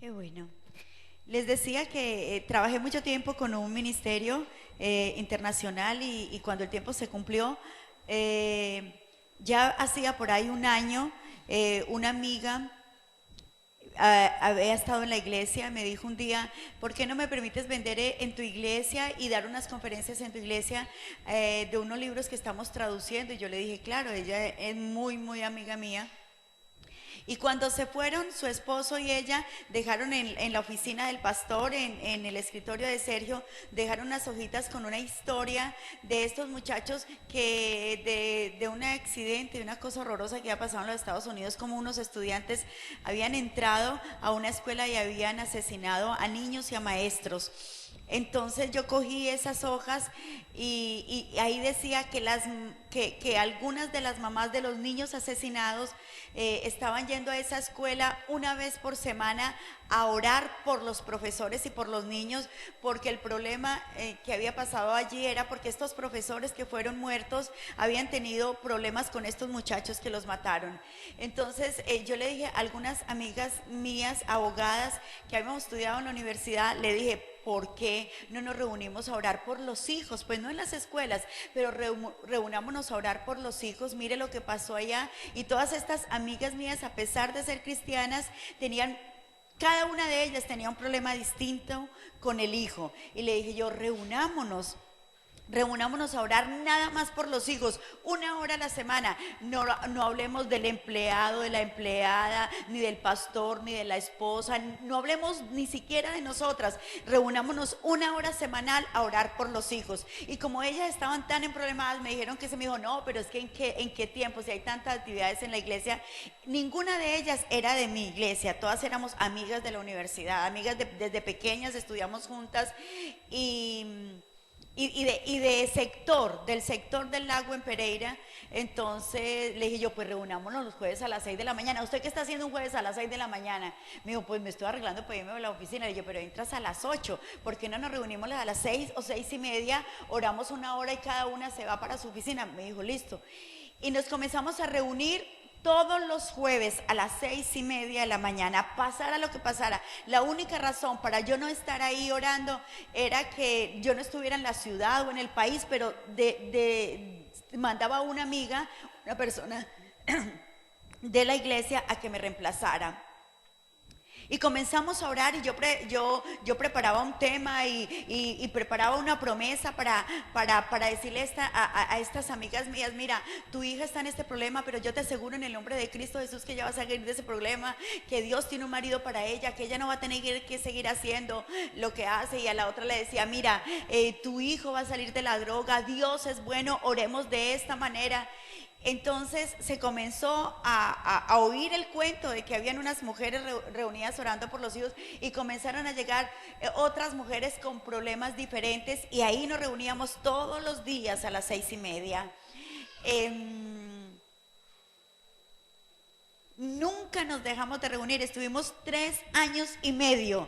Qué bueno. Les decía que trabajé mucho tiempo con un ministerio internacional y cuando el tiempo se cumplió, ya hacía por ahí un año, una amiga había estado en la iglesia, me dijo un día, ¿por qué no me permites vender en tu iglesia y dar unas conferencias en tu iglesia de unos libros que estamos traduciendo? Y yo le dije, claro, ella es muy, muy amiga mía. Y cuando se fueron, su esposo y ella dejaron en la oficina del pastor, en el escritorio de Sergio, dejaron unas hojitas con una historia de estos muchachos que de un accidente, de una cosa horrorosa que había pasado en los Estados Unidos, como unos estudiantes habían entrado a una escuela y habían asesinado a niños y a maestros. Entonces yo cogí esas hojas y ahí decía que algunas de las mamás de los niños asesinados estaban yendo a esa escuela una vez por semana a orar por los profesores y por los niños, porque el problema que había pasado allí era porque estos profesores que fueron muertos habían tenido problemas con estos muchachos que los mataron. Entonces yo le dije a algunas amigas mías, abogadas, que habíamos estudiado en la universidad, le dije, ¿por qué no nos reunimos a orar por los hijos? Pues no en las escuelas, pero reunámonos a orar por los hijos. Mire lo que pasó allá. Y todas estas amigas mías, a pesar de ser cristianas, cada una de ellas tenía un problema distinto con el hijo. Y le dije yo, reunámonos a orar nada más por los hijos, 1 hora a la semana. No hablemos del empleado, de la empleada, ni del pastor, ni de la esposa, no hablemos ni siquiera de nosotras. Reunámonos 1 hora semanal a orar por los hijos. Y como ellas estaban tan emproblemadas, me dijeron que se me dijo, no, pero es que en qué tiempo, si hay tantas actividades en la iglesia. Ninguna de ellas era de mi iglesia, todas éramos amigas de la universidad, amigas desde pequeñas, estudiamos juntas del sector del lago en Pereira. Entonces le dije yo, pues reunámonos los jueves a las 6 de la mañana. ¿Usted qué está haciendo un jueves a las 6 de la mañana? Me dijo, pues me estoy arreglando para irme a la oficina. Le dije, pero entras a las 8, ¿por qué no nos reunimos a las 6 o 6:30? Oramos 1 hora y cada una se va para su oficina. Me dijo, listo. Y nos comenzamos a reunir todos los jueves a las 6:30 de la mañana, pasara lo que pasara. La única razón para yo no estar ahí orando era que yo no estuviera en la ciudad o en el país, pero mandaba a una amiga, una persona de la iglesia, a que me reemplazara. Y comenzamos a orar y yo preparaba un tema y preparaba una promesa para decirle a estas amigas mías, mira, tu hija está en este problema, pero yo te aseguro en el nombre de Cristo Jesús que ella va a salir de ese problema, que Dios tiene un marido para ella, que ella no va a tener que seguir haciendo lo que hace. Y a la otra le decía, mira, tu hijo va a salir de la droga, Dios es bueno, oremos de esta manera. Entonces se comenzó a oír el cuento de que habían unas mujeres reunidas orando por los hijos y comenzaron a llegar otras mujeres con problemas diferentes y ahí nos reuníamos todos los días a las 6:30. Nunca nos dejamos de reunir, estuvimos 3 años y medio,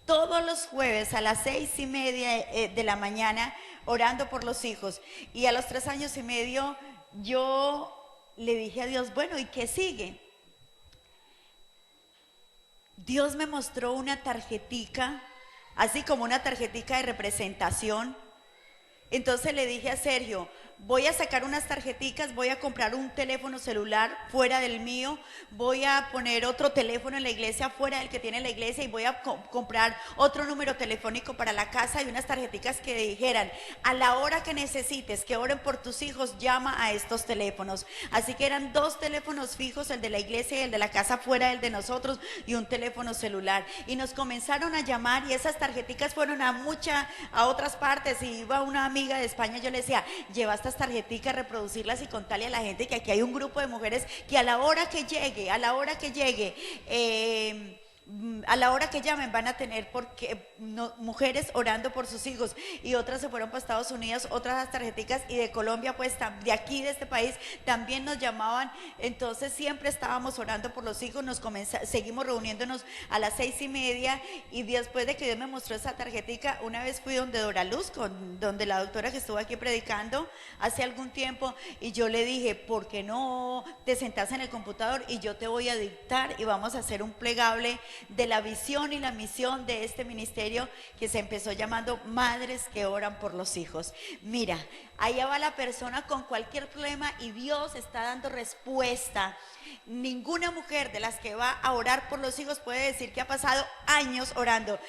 todos los jueves a las 6:30 de la mañana orando por los hijos. Y a los 3 años y medio yo le dije a Dios, bueno, ¿y qué sigue? Dios me mostró una tarjetica, así como una tarjetica de representación. Entonces le dije a Sergio, voy a sacar unas tarjeticas, voy a comprar un teléfono celular fuera del mío, voy a poner otro teléfono en la iglesia fuera del que tiene la iglesia y voy a comprar otro número telefónico para la casa y unas tarjeticas que dijeran, a la hora que necesites que oren por tus hijos, llama a estos teléfonos. Así que eran 2 teléfonos fijos, el de la iglesia y el de la casa fuera del de nosotros, y un teléfono celular. Y nos comenzaron a llamar y esas tarjeticas fueron a otras partes. Y iba una amiga de España, yo le decía, lleva estas tarjeticas, reproducirlas y contarle a la gente que aquí hay un grupo de mujeres que a la hora que llegue, a la hora que llamen van a tener mujeres orando por sus hijos. Y otras se fueron para Estados Unidos, otras las tarjeticas, y de Colombia, pues de aquí, de este país, también nos llamaban. Entonces siempre estábamos orando por los hijos. Seguimos reuniéndonos a las 6:30. Y después de que Dios me mostró esa tarjetica, una vez fui donde Dora Luz, donde la doctora que estuvo aquí predicando hace algún tiempo, y yo le dije, ¿por qué no te sentás en el computador y yo te voy a dictar y vamos a hacer un plegable de la la visión y la misión de este ministerio que se empezó llamando Madres que Oran por los Hijos. Mira, allá va la persona con cualquier problema y Dios está dando respuesta. Ninguna mujer de las que va a orar por los hijos puede decir que ha pasado años orando,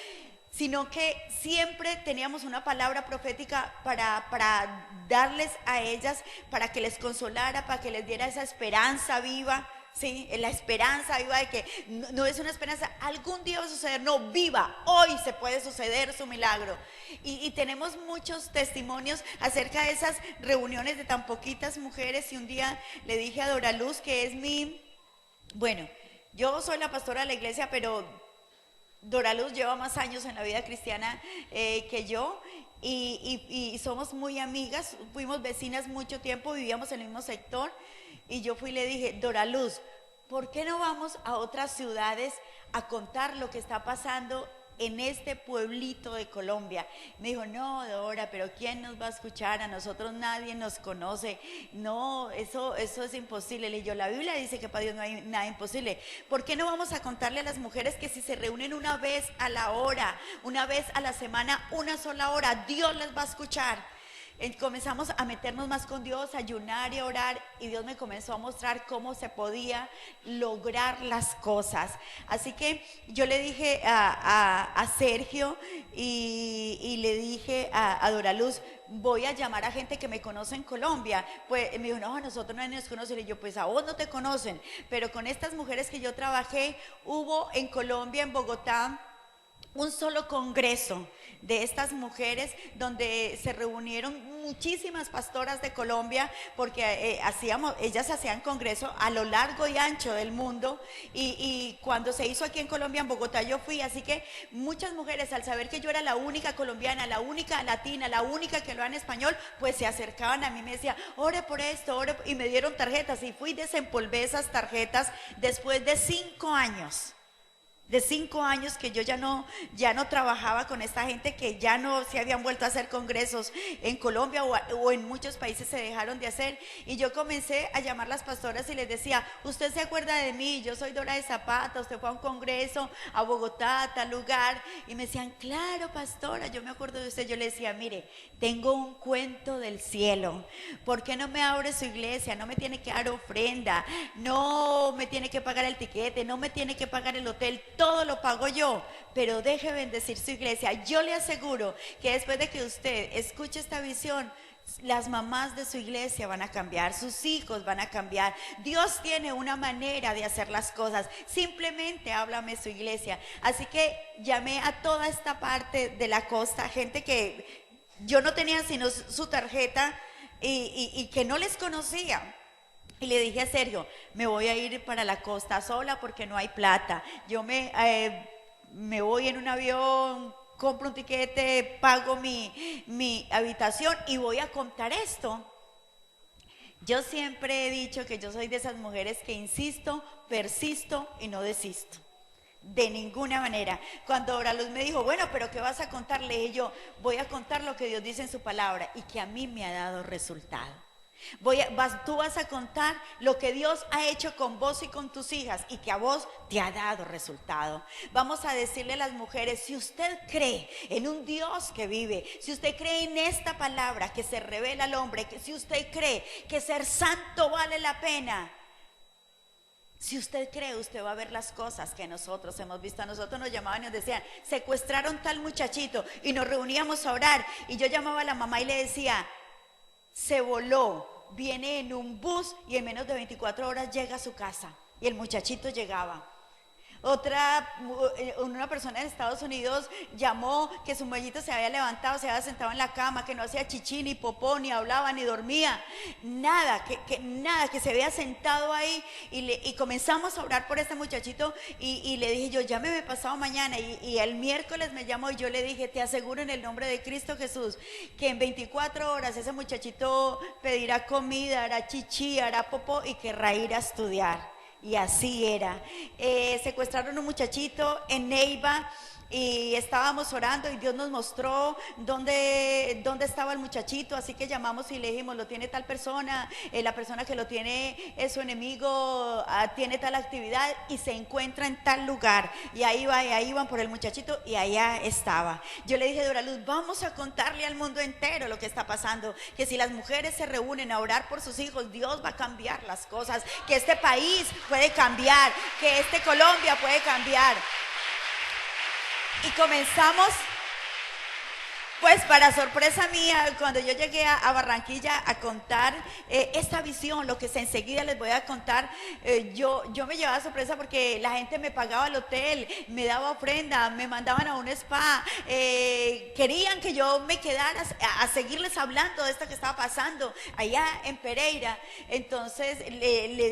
sino que siempre teníamos una palabra profética para darles a ellas, para que les consolara, para que les diera esa esperanza viva. Sí, la esperanza viva de que no es una esperanza, algún día va a suceder, no, viva, hoy se puede suceder su milagro. Y tenemos muchos testimonios acerca de esas reuniones de tan poquitas mujeres. Y un día le dije a Dora Luz, que es bueno, yo soy la pastora de la iglesia, pero Dora Luz lleva más años en la vida cristiana que yo. Y somos muy amigas, fuimos vecinas mucho tiempo, vivíamos en el mismo sector. Y yo fui y le dije, Dora Luz, ¿por qué no vamos a otras ciudades a contar lo que está pasando en este pueblito de Colombia? Me dijo, no, Dora, pero ¿quién nos va a escuchar? A nosotros nadie nos conoce. No, eso es imposible. Le dije, la Biblia dice que para Dios no hay nada imposible. ¿Por qué no vamos a contarle a las mujeres que si se reúnen una vez a la hora, una vez a la semana, una sola hora, Dios les va a escuchar? Comenzamos a meternos más con Dios, a ayunar y a orar, y Dios me comenzó a mostrar cómo se podía lograr las cosas. Así que yo le dije a Sergio y le dije a Dora Luz, voy a llamar a gente que me conoce en Colombia. Pues me dijo, no, a nosotros nadie nos conoce. Y yo, pues a vos no te conocen, pero con estas mujeres que yo trabajé, hubo en Colombia, en Bogotá, un solo congreso de estas mujeres donde se reunieron muchísimas pastoras de Colombia, porque ellas hacían congreso a lo largo y ancho del mundo, y cuando se hizo aquí en Colombia, en Bogotá, yo fui. Así que muchas mujeres, al saber que yo era la única colombiana, la única latina, la única que hablaba en español, pues se acercaban a mí, me decían, ore por esto, y me dieron tarjetas, y fui, desempolvé esas tarjetas después de 5 años. De 5 años que yo ya no trabajaba con esta gente, que ya no se habían vuelto a hacer congresos en Colombia, o en muchos países se dejaron de hacer. Y yo comencé a llamar a las pastoras y les decía, usted se acuerda de mí, yo soy Dora de Zapata, usted fue a un congreso a Bogotá, a tal lugar. Y me decían, claro, pastora, yo me acuerdo de usted. Yo le decía, mire, tengo un cuento del cielo, ¿por qué no me abre su iglesia? No me tiene que dar ofrenda, no me tiene que pagar el tiquete, no me tiene que pagar el hotel, todo lo pago yo, pero deje bendecir su iglesia. Yo le aseguro que después de que usted escuche esta visión, las mamás de su iglesia van a cambiar, sus hijos van a cambiar. Dios tiene una manera de hacer las cosas, simplemente háblame su iglesia. Así que llamé a toda esta parte de la costa, gente que yo no tenía sino su tarjeta y que no les conocía. Y le dije a Sergio, me voy a ir para la costa sola porque no hay plata. Yo me voy en un avión, compro un tiquete, pago mi habitación y voy a contar esto. Yo siempre he dicho que yo soy de esas mujeres que insisto, persisto y no desisto. De ninguna manera. Cuando Dora Luz me dijo, bueno, pero ¿qué vas a contar? Le dije yo, voy a contar lo que Dios dice en su palabra y que a mí me ha dado resultado. Tú vas a contar lo que Dios ha hecho con vos y con tus hijas y que a vos te ha dado resultado. Vamos a decirle a las mujeres, si usted cree en un Dios que vive, si usted cree en esta palabra que se revela al hombre, que si usted cree que ser santo vale la pena, si usted cree, usted va a ver las cosas que nosotros hemos visto. A nosotros nos llamaban y nos decían, secuestraron tal muchachito, y nos reuníamos a orar, y yo llamaba a la mamá y le decía, se voló, viene en un bus y en menos de 24 horas llega a su casa. Y el muchachito llegaba. Una persona en Estados Unidos llamó que su muellito se había levantado, se había sentado en la cama, que no hacía chichi, ni popó, ni hablaba, ni dormía, nada, que se había sentado ahí. Y comenzamos a orar por este muchachito y le dije yo, llámeme pasado mañana. Y el miércoles me llamó y yo le dije, te aseguro en el nombre de Cristo Jesús que en 24 horas ese muchachito pedirá comida, hará chichi, hará popó y querrá ir a estudiar. Y así era. Secuestraron un muchachito en Neiva y estábamos orando y Dios nos mostró dónde estaba el muchachito, así que llamamos y le dijimos, lo tiene tal persona, la persona que lo tiene es su enemigo, tiene tal actividad y se encuentra en tal lugar, y ahí van por el muchachito y allá estaba. Yo le dije, Dora Luz, vamos a contarle al mundo entero lo que está pasando, que si las mujeres se reúnen a orar por sus hijos, Dios va a cambiar las cosas, que este país puede cambiar, que Colombia puede cambiar. Y comenzamos, pues para sorpresa mía, cuando yo llegué a Barranquilla a contar esta visión, lo que enseguida les voy a contar, yo me llevaba sorpresa porque la gente me pagaba el hotel, me daba ofrenda, me mandaban a un spa, querían que yo me quedara a seguirles hablando de esto que estaba pasando allá en Pereira. Entonces le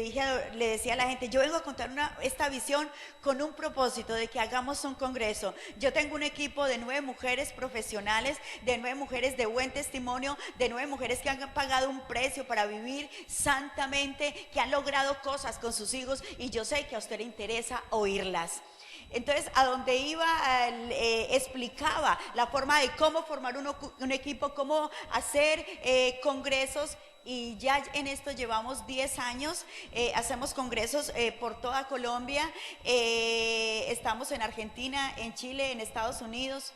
decía a la gente, yo vengo a contar esta visión con un propósito de que hagamos un congreso. Yo tengo un equipo de 9 mujeres profesionales, de 9 mujeres de buen testimonio, de 9 mujeres que han pagado un precio para vivir santamente, que han logrado cosas con sus hijos, y yo sé que a usted le interesa oírlas. Entonces, a donde iba, explicaba la forma de cómo formar un equipo, cómo hacer congresos. Y ya en esto llevamos 10 años, hacemos congresos por toda Colombia, estamos en Argentina, en Chile, en Estados Unidos,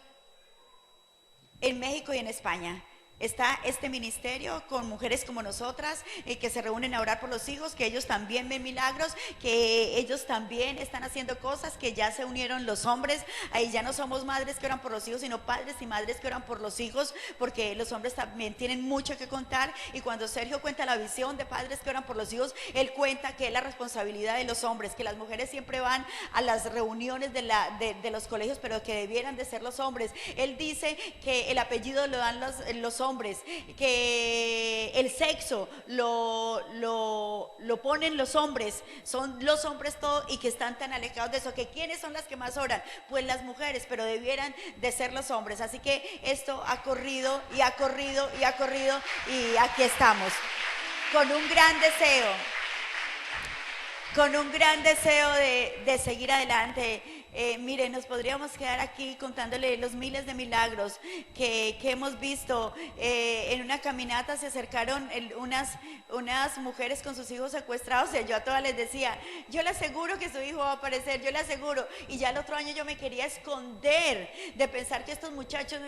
en México y en España. Está este ministerio con mujeres como nosotras que se reúnen a orar por los hijos, que ellos también ven milagros, que ellos también están haciendo cosas, que ya se unieron los hombres. Ahí ya no somos madres que oran por los hijos, sino padres y madres que oran por los hijos, porque los hombres también tienen mucho que contar. Y cuando Sergio cuenta la visión de padres que oran por los hijos, él cuenta que es la responsabilidad de los hombres, que las mujeres siempre van a las reuniones de los colegios, pero que debieran de ser los hombres. Él dice que el apellido lo dan los hombres, que el sexo lo ponen los hombres, son los hombres todo, y que están tan alejados de eso, que ¿quiénes son las que más oran? Pues las mujeres, pero debieran de ser los hombres. Así que esto ha corrido y ha corrido y ha corrido, y aquí estamos con un gran deseo de seguir adelante. Miren, nos podríamos quedar aquí contándole los miles de milagros que hemos visto. En una caminata se acercaron unas mujeres con sus hijos secuestrados, y yo a todas les decía, yo le aseguro que su hijo va a aparecer, yo le aseguro. Y ya el otro año yo me quería esconder de pensar que estos muchachos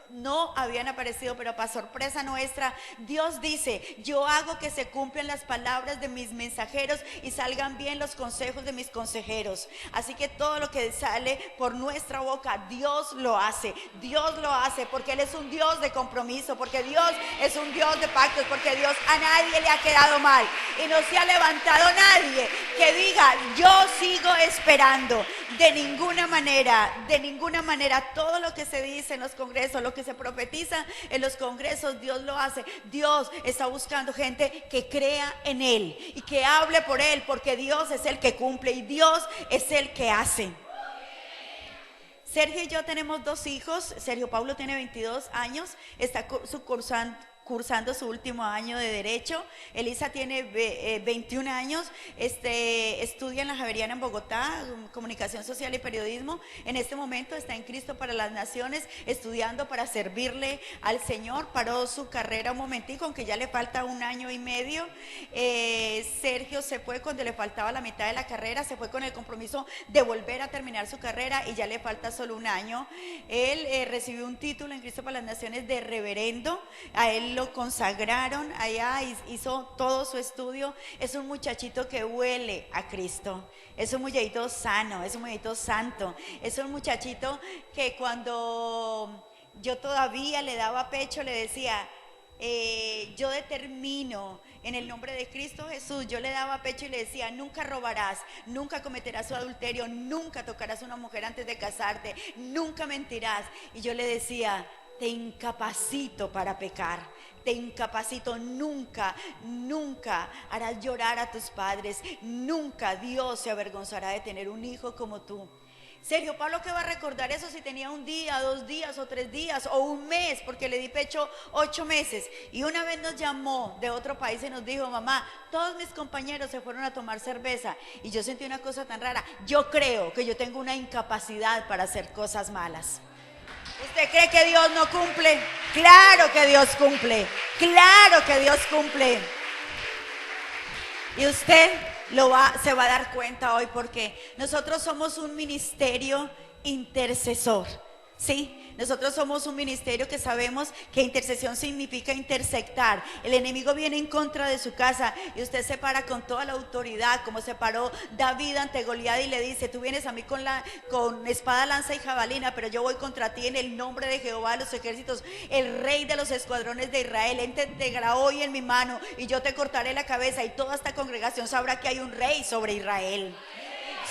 no habían aparecido, pero para sorpresa nuestra, Dios dice, yo hago que se cumplan las palabras de mis mensajeros y salgan bien los consejos de mis consejeros. Así que todo lo que sale por nuestra boca, Dios lo hace, porque Él es un Dios de compromiso, porque Dios es un Dios de pactos, porque Dios a nadie le ha quedado mal, y no se ha levantado nadie que diga, yo sigo esperando. De ninguna manera, todo lo que se dice en los congresos, lo que se profetiza en los congresos, Dios lo hace. Dios está buscando gente que crea en Él y que hable por Él, porque Dios es el que cumple y Dios es el que hace. Sergio y yo tenemos 2 hijos. Sergio Paulo tiene 22 años, está cursando su último año de Derecho. Elisa tiene 21 años, estudia en la Javeriana en Bogotá, Comunicación Social y Periodismo. En este momento está en Cristo para las Naciones, estudiando para servirle al Señor. Paró su carrera un momentico, aunque ya le falta 1 año y medio. Sergio se fue cuando le faltaba la mitad de la carrera, se fue con el compromiso de volver a terminar su carrera, y ya le falta solo 1 año. Él recibió un título en Cristo para las Naciones de reverendo. A él lo consagraron allá, hizo todo su estudio. Es un muchachito que huele a Cristo, es un muchachito sano, es un muchachito santo, es un muchachito que cuando yo todavía le daba pecho le decía, yo determino en el nombre de Cristo Jesús, yo le daba pecho y le decía, nunca robarás, nunca cometerás adulterio, nunca tocarás a una mujer antes de casarte, nunca mentirás. Y yo le decía, te incapacito para pecar, te incapacito, nunca harás llorar a tus padres, nunca Dios se avergonzará de tener un hijo como tú. Sergio Pablo, ¿qué va a recordar eso si tenía un día, 2 días o 3 días o un mes? Porque le di pecho 8 meses. Y una vez nos llamó de otro país y nos dijo: mamá, todos mis compañeros se fueron a tomar cerveza. Y yo sentí una cosa tan rara. Yo creo que yo tengo una incapacidad para hacer cosas malas. ¿Usted cree que Dios no cumple? Claro que Dios cumple. Claro que Dios cumple. Y usted se va a dar cuenta hoy, porque nosotros somos un ministerio intercesor, ¿sí? Nosotros somos un ministerio que sabemos que intercesión significa intersectar. El enemigo viene en contra de su casa y usted se para con toda la autoridad, como se paró David ante Goliat y le dice: tú vienes a mí con espada, lanza y jabalina, pero yo voy contra ti en el nombre de Jehová de los ejércitos, el rey de los escuadrones de Israel. Él te entregará hoy en mi mano y yo te cortaré la cabeza, y toda esta congregación sabrá que hay un rey sobre Israel.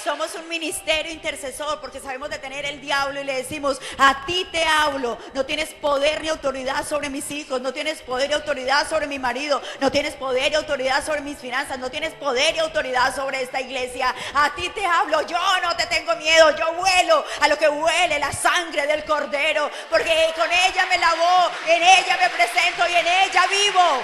Somos un ministerio intercesor porque sabemos detener el diablo y le decimos: a ti te hablo, no tienes poder ni autoridad sobre mis hijos, no tienes poder y autoridad sobre mi marido, no tienes poder y autoridad sobre mis finanzas, no tienes poder y autoridad sobre esta iglesia. A ti te hablo, yo no te tengo miedo, yo vuelo a lo que huele la sangre del Cordero, porque con ella me lavó, en ella me presento y en ella vivo.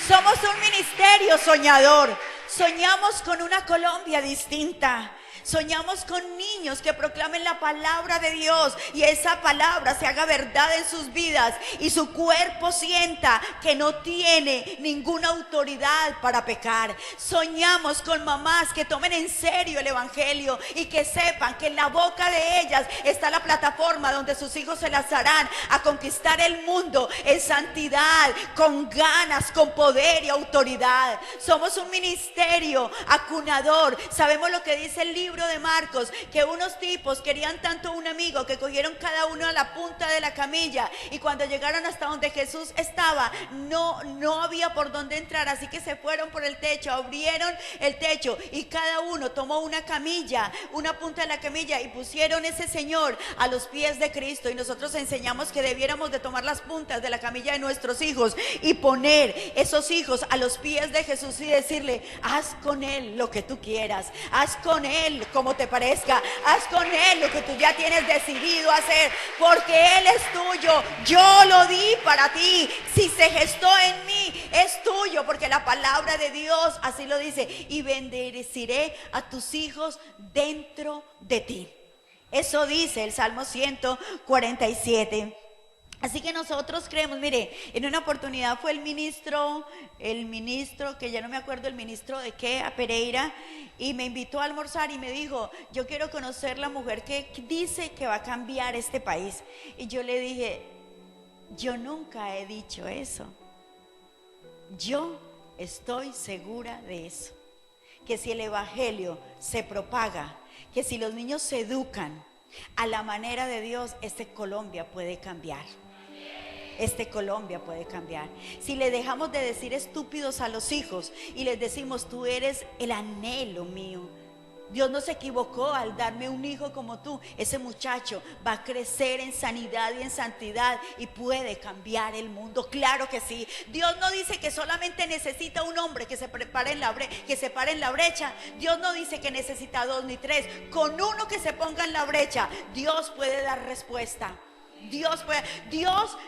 Somos un ministerio soñador. Soñamos con una Colombia distinta. Soñamos con niños que proclamen la palabra de Dios y esa palabra se haga verdad en sus vidas y su cuerpo sienta que no tiene ninguna autoridad para pecar. Soñamos con mamás que tomen en serio el evangelio y que sepan que en la boca de ellas está la plataforma donde sus hijos se lanzarán a conquistar el mundo en santidad, con ganas, con poder y autoridad. Somos un ministerio acunador. Sabemos lo que dice el libro de Marcos, que unos tipos querían tanto un amigo que cogieron cada uno a la punta de la camilla, y cuando llegaron hasta donde Jesús estaba, no había por dónde entrar, así que se fueron por el techo, abrieron el techo y cada uno tomó una camilla, una punta de la camilla, y pusieron ese Señor a los pies de Cristo. Y nosotros enseñamos que debiéramos de tomar las puntas de la camilla de nuestros hijos y poner esos hijos a los pies de Jesús y decirle: haz con él lo que tú quieras, haz con él como te parezca, haz con él lo que tú ya tienes decidido hacer, porque él es tuyo, yo lo di para ti, si se gestó en mí es tuyo, porque la palabra de Dios así lo dice: y bendeciré a tus hijos dentro de ti. Eso dice el Salmo 147. Así que nosotros creemos. Mire, en una oportunidad fue el ministro, que ya no me acuerdo el ministro de qué, a Pereira, y me invitó a almorzar y me dijo: yo quiero conocer la mujer que dice que va a cambiar este país. Y yo le dije: yo nunca he dicho eso. Yo estoy segura de eso, que si el evangelio se propaga, que si los niños se educan a la manera de Dios, Colombia puede cambiar. Colombia puede cambiar. Si le dejamos de decir estúpidos a los hijos y les decimos: tú eres el anhelo mío, Dios no se equivocó al darme un hijo como tú, ese muchacho va a crecer en sanidad y en santidad y puede cambiar el mundo. Claro que sí. Dios no dice que solamente necesita un hombre que se pare en la brecha. Dios no dice que necesita 2 ni 3. Con uno que se ponga en la brecha, Dios puede dar respuesta. Dios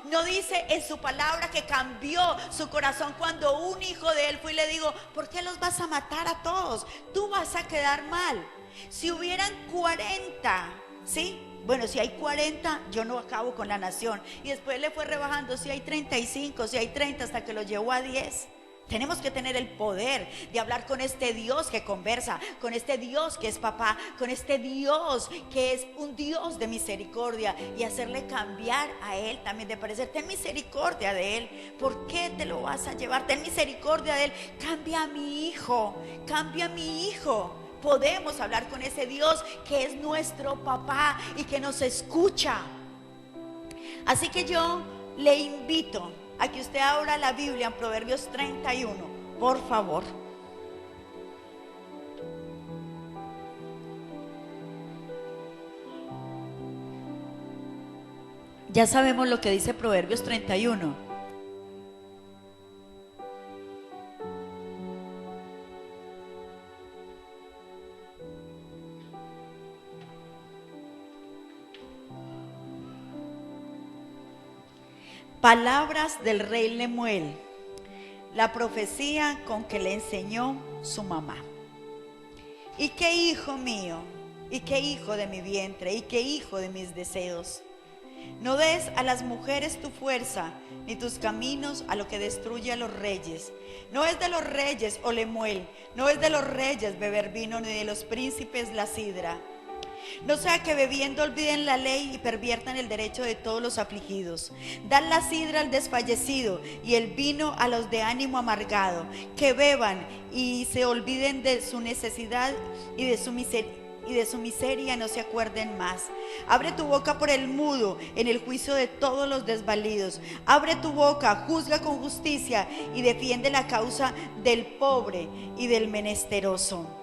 no dice en su palabra que cambió su corazón cuando un hijo de él fue y le dijo: ¿por qué los vas a matar a todos? Tú vas a quedar mal. Si hubieran 40, ¿sí? Bueno, si hay 40, yo no acabo con la nación. Y después le fue rebajando: si hay 35, si hay 30, hasta que lo llevó a 10. Tenemos que tener el poder de hablar con este Dios que conversa, con este Dios que es papá, con este Dios que es un Dios de misericordia, y hacerle cambiar a él también de parecer. Ten misericordia de él. ¿Por qué te lo vas a llevar? Ten misericordia de él. Cambia a mi hijo, cambia a mi hijo. Podemos hablar con ese Dios que es nuestro papá y que nos escucha. Así que yo le invito a que usted abra la Biblia en Proverbios 31, por favor. Ya sabemos lo que dice Proverbios 31. Palabras del rey Lemuel, la profecía con que le enseñó su mamá. ¿Y qué hijo mío? ¿Y qué hijo de mi vientre? ¿Y qué hijo de mis deseos? No des a las mujeres tu fuerza, ni tus caminos a lo que destruye a los reyes. No es de los reyes, oh Lemuel, no es de los reyes beber vino, ni de los príncipes la sidra. No sea que bebiendo olviden la ley y perviertan el derecho de todos los afligidos. Dan la sidra al desfallecido y el vino a los de ánimo amargado. Que beban y se olviden de su necesidad y de su miseria no se acuerden más. Abre tu boca por el mudo en el juicio de todos los desvalidos. Abre tu boca, juzga con justicia y defiende la causa del pobre y del menesteroso.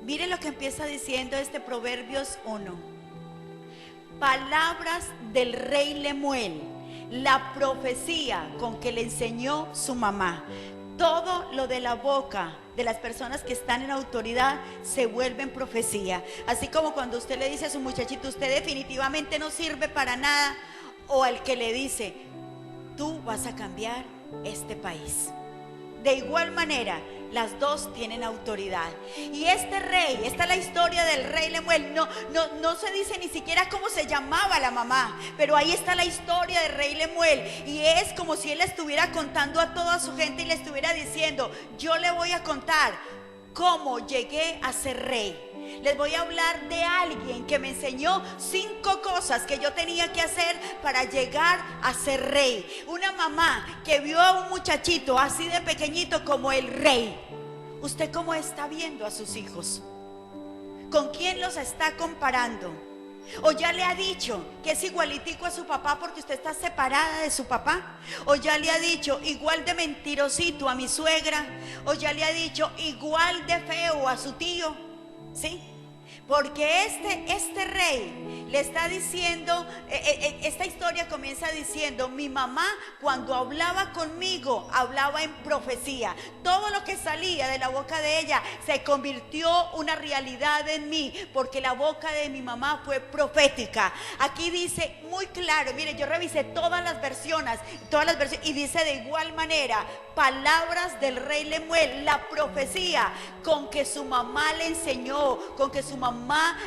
Mire lo que empieza diciendo este Proverbios 1. Palabras del rey Lemuel, la profecía con que le enseñó su mamá. Todo lo de la boca de las personas que están en autoridad se vuelve en profecía. Así como cuando usted le dice a su muchachito, usted definitivamente no sirve para nada, o al que le dice, tú vas a cambiar este país. De igual manera, las dos tienen autoridad. Y este rey, esta es la historia del rey Lemuel. No se dice ni siquiera cómo se llamaba la mamá, pero ahí está la historia del rey Lemuel. Y es como si él le estuviera contando a toda su gente y le estuviera diciendo, yo le voy a contar cómo llegué a ser rey. Les voy a hablar de alguien que me enseñó 5 cosas que yo tenía que hacer para llegar a ser rey. Una mamá que vio a un muchachito así de pequeñito como el rey. ¿Usted cómo está viendo a sus hijos? ¿Con quién los está comparando? ¿O ya le ha dicho que es igualitico a su papá porque usted está separada de su papá? ¿O ya le ha dicho igual de mentirosito a mi suegra? ¿O ya le ha dicho igual de feo a su tío? ¿Sí? Porque este rey le está diciendo, esta historia comienza diciendo, mi mamá cuando hablaba conmigo, hablaba en profecía. Todo lo que salía de la boca de ella se convirtió una realidad en mí, porque la boca de mi mamá fue profética. Aquí dice muy claro, mire, yo revisé todas las versiones, y dice de igual manera, palabras del rey Lemuel, la profecía con que su mamá le enseñó, con que su mamá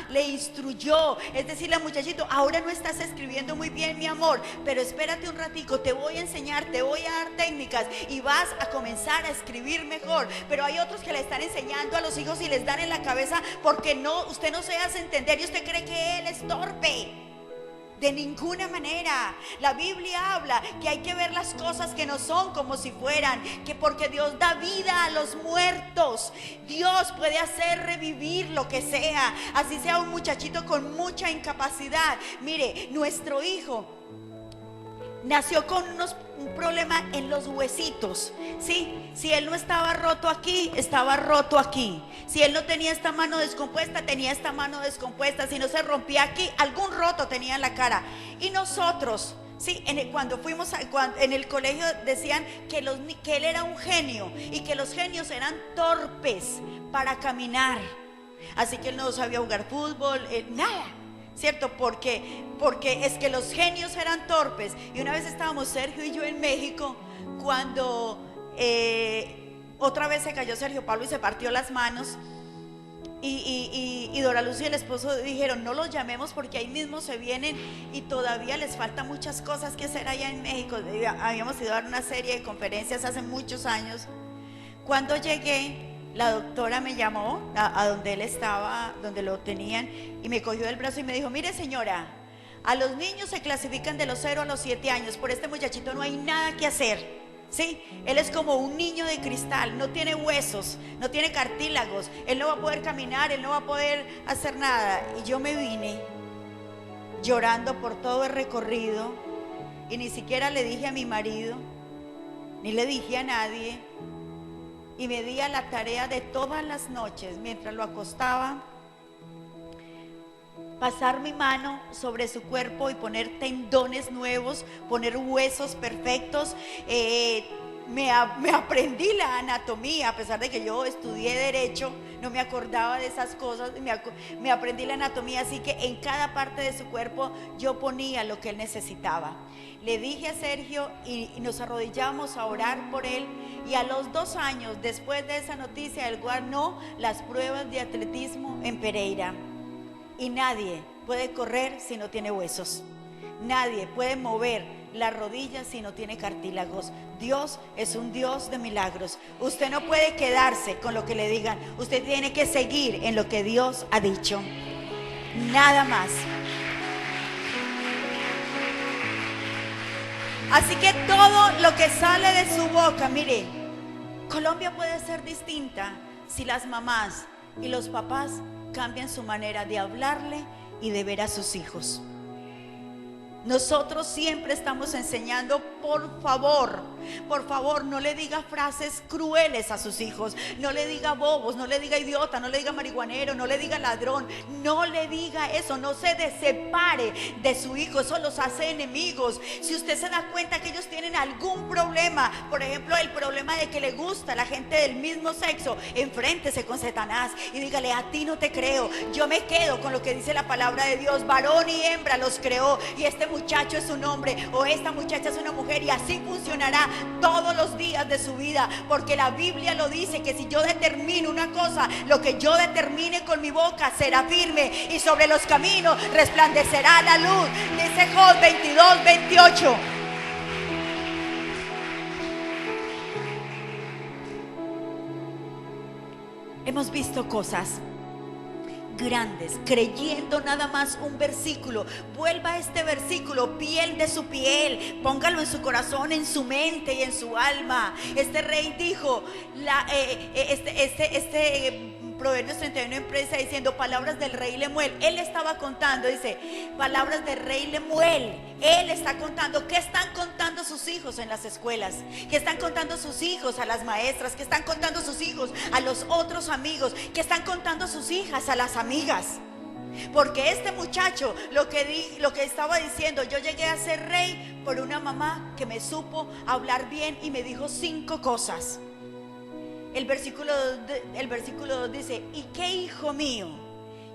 le instruyó. Es decir, la muchachito, ahora no estás escribiendo muy bien, mi amor, pero espérate un ratico, te voy a enseñar, te voy a dar técnicas y vas a comenzar a escribir mejor. Pero hay otros que le están enseñando a los hijos y les dan en la cabeza porque usted no se hace entender y usted cree que él es torpe. De ninguna manera. La Biblia habla que hay que ver las cosas que no son como si fueran, que porque Dios da vida a los muertos, Dios puede hacer revivir lo que sea, así sea un muchachito con mucha incapacidad. Mire, nuestro hijo nació con un problema en los huesitos, ¿sí? Si él no estaba roto aquí, estaba roto aquí. Si él no tenía esta mano descompuesta, tenía esta mano descompuesta. Si no se rompía aquí, algún roto tenía en la cara. Y nosotros, sí, cuando fuimos en el colegio decían que él era un genio y que los genios eran torpes para caminar. Así que él no sabía jugar fútbol, nada. ¿Cierto? Porque es que los genios eran torpes. Y una vez estábamos Sergio y yo en México cuando otra vez se cayó Sergio Pablo y se partió las manos. Y Dora Luz y el esposo dijeron, no los llamemos porque ahí mismo se vienen y todavía les falta muchas cosas que hacer allá en México. Habíamos ido a dar una serie de conferencias hace muchos años. Cuando llegué, la doctora me llamó a donde él estaba, donde lo tenían, y me cogió del brazo y me dijo, mire señora, a los niños se clasifican de los 0 a los 7 años, por este muchachito no hay nada que hacer, ¿sí? Él es como un niño de cristal, no tiene huesos, no tiene cartílagos, él no va a poder caminar, él no va a poder hacer nada. Y yo me vine llorando por todo el recorrido y ni siquiera le dije a mi marido, ni le dije a nadie. Y me di a la tarea de todas las noches, mientras lo acostaba, pasar mi mano sobre su cuerpo y poner tendones nuevos, poner huesos perfectos, me aprendí la anatomía, a pesar de que yo estudié derecho, no me acordaba de esas cosas, me aprendí la anatomía, así que en cada parte de su cuerpo yo ponía lo que él necesitaba. Le dije a Sergio y nos arrodillamos a orar por él, y a los 2 años, después de esa noticia, él ganó las pruebas de atletismo en Pereira. Y nadie puede correr si no tiene huesos. Nadie puede mover las rodillas si no tiene cartílagos. Dios es un Dios de milagros. Usted no puede quedarse con lo que le digan. Usted tiene que seguir en lo que Dios ha dicho. Nada más. Así que todo lo que sale de su boca, mire, Colombia puede ser distinta si las mamás y los papás cambian su manera de hablarle y de ver a sus hijos. Nosotros siempre estamos enseñando, por favor, no le diga frases crueles a sus hijos, no le diga bobos, no le diga idiota, no le diga marihuanero, no le diga ladrón, no le diga eso, no se separe de su hijo, eso los hace enemigos. Si usted se da cuenta que ellos tienen algún problema, por ejemplo, el problema de que le gusta la gente del mismo sexo, enfréntese con Satanás y dígale: a ti no te creo, yo me quedo con lo que dice la palabra de Dios, varón y hembra los creó, y este muchacho es un hombre o esta muchacha es una mujer, y así funcionará todos los días de su vida, porque la Biblia lo dice, que si yo determino una cosa, lo que yo determine con mi boca será firme, y sobre los caminos resplandecerá la luz. Dice Job 22:28. Hemos visto cosas grandes, creyendo nada más un versículo. Vuelva a este versículo, piel de su piel, póngalo en su corazón, en su mente y en su alma. Este rey dijo, Proverbios 31 empieza diciendo palabras del rey Lemuel. Él estaba contando, dice, palabras del rey Lemuel. Él está contando. ¿Qué están contando sus hijos en las escuelas? ¿Qué están contando sus hijos a las maestras? ¿Qué están contando sus hijos a los otros amigos? ¿Qué están contando sus hijas a las amigas? Porque este muchacho lo que estaba diciendo: yo llegué a ser rey por una mamá que me supo hablar bien y me dijo 5 cosas. El versículo 2 dice: ¿y qué hijo mío?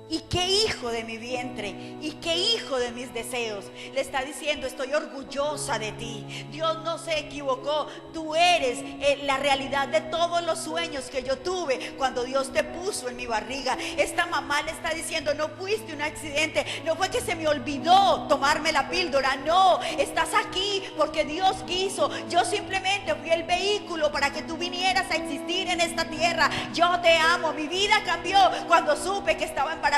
¿Y qué hijo de mi vientre? ¿Y qué hijo de mis deseos? Le está diciendo: estoy orgullosa de ti. Dios no se equivocó. Tú eres la realidad de todos los sueños que yo tuve cuando Dios te puso en mi barriga. Esta mamá le está diciendo: no fuiste un accidente, no fue que se me olvidó tomarme la píldora, no, estás aquí porque Dios quiso. Yo simplemente fui el vehículo para que tú vinieras a existir en esta tierra. Yo te amo. Mi vida cambió cuando supe que estaba embarazada.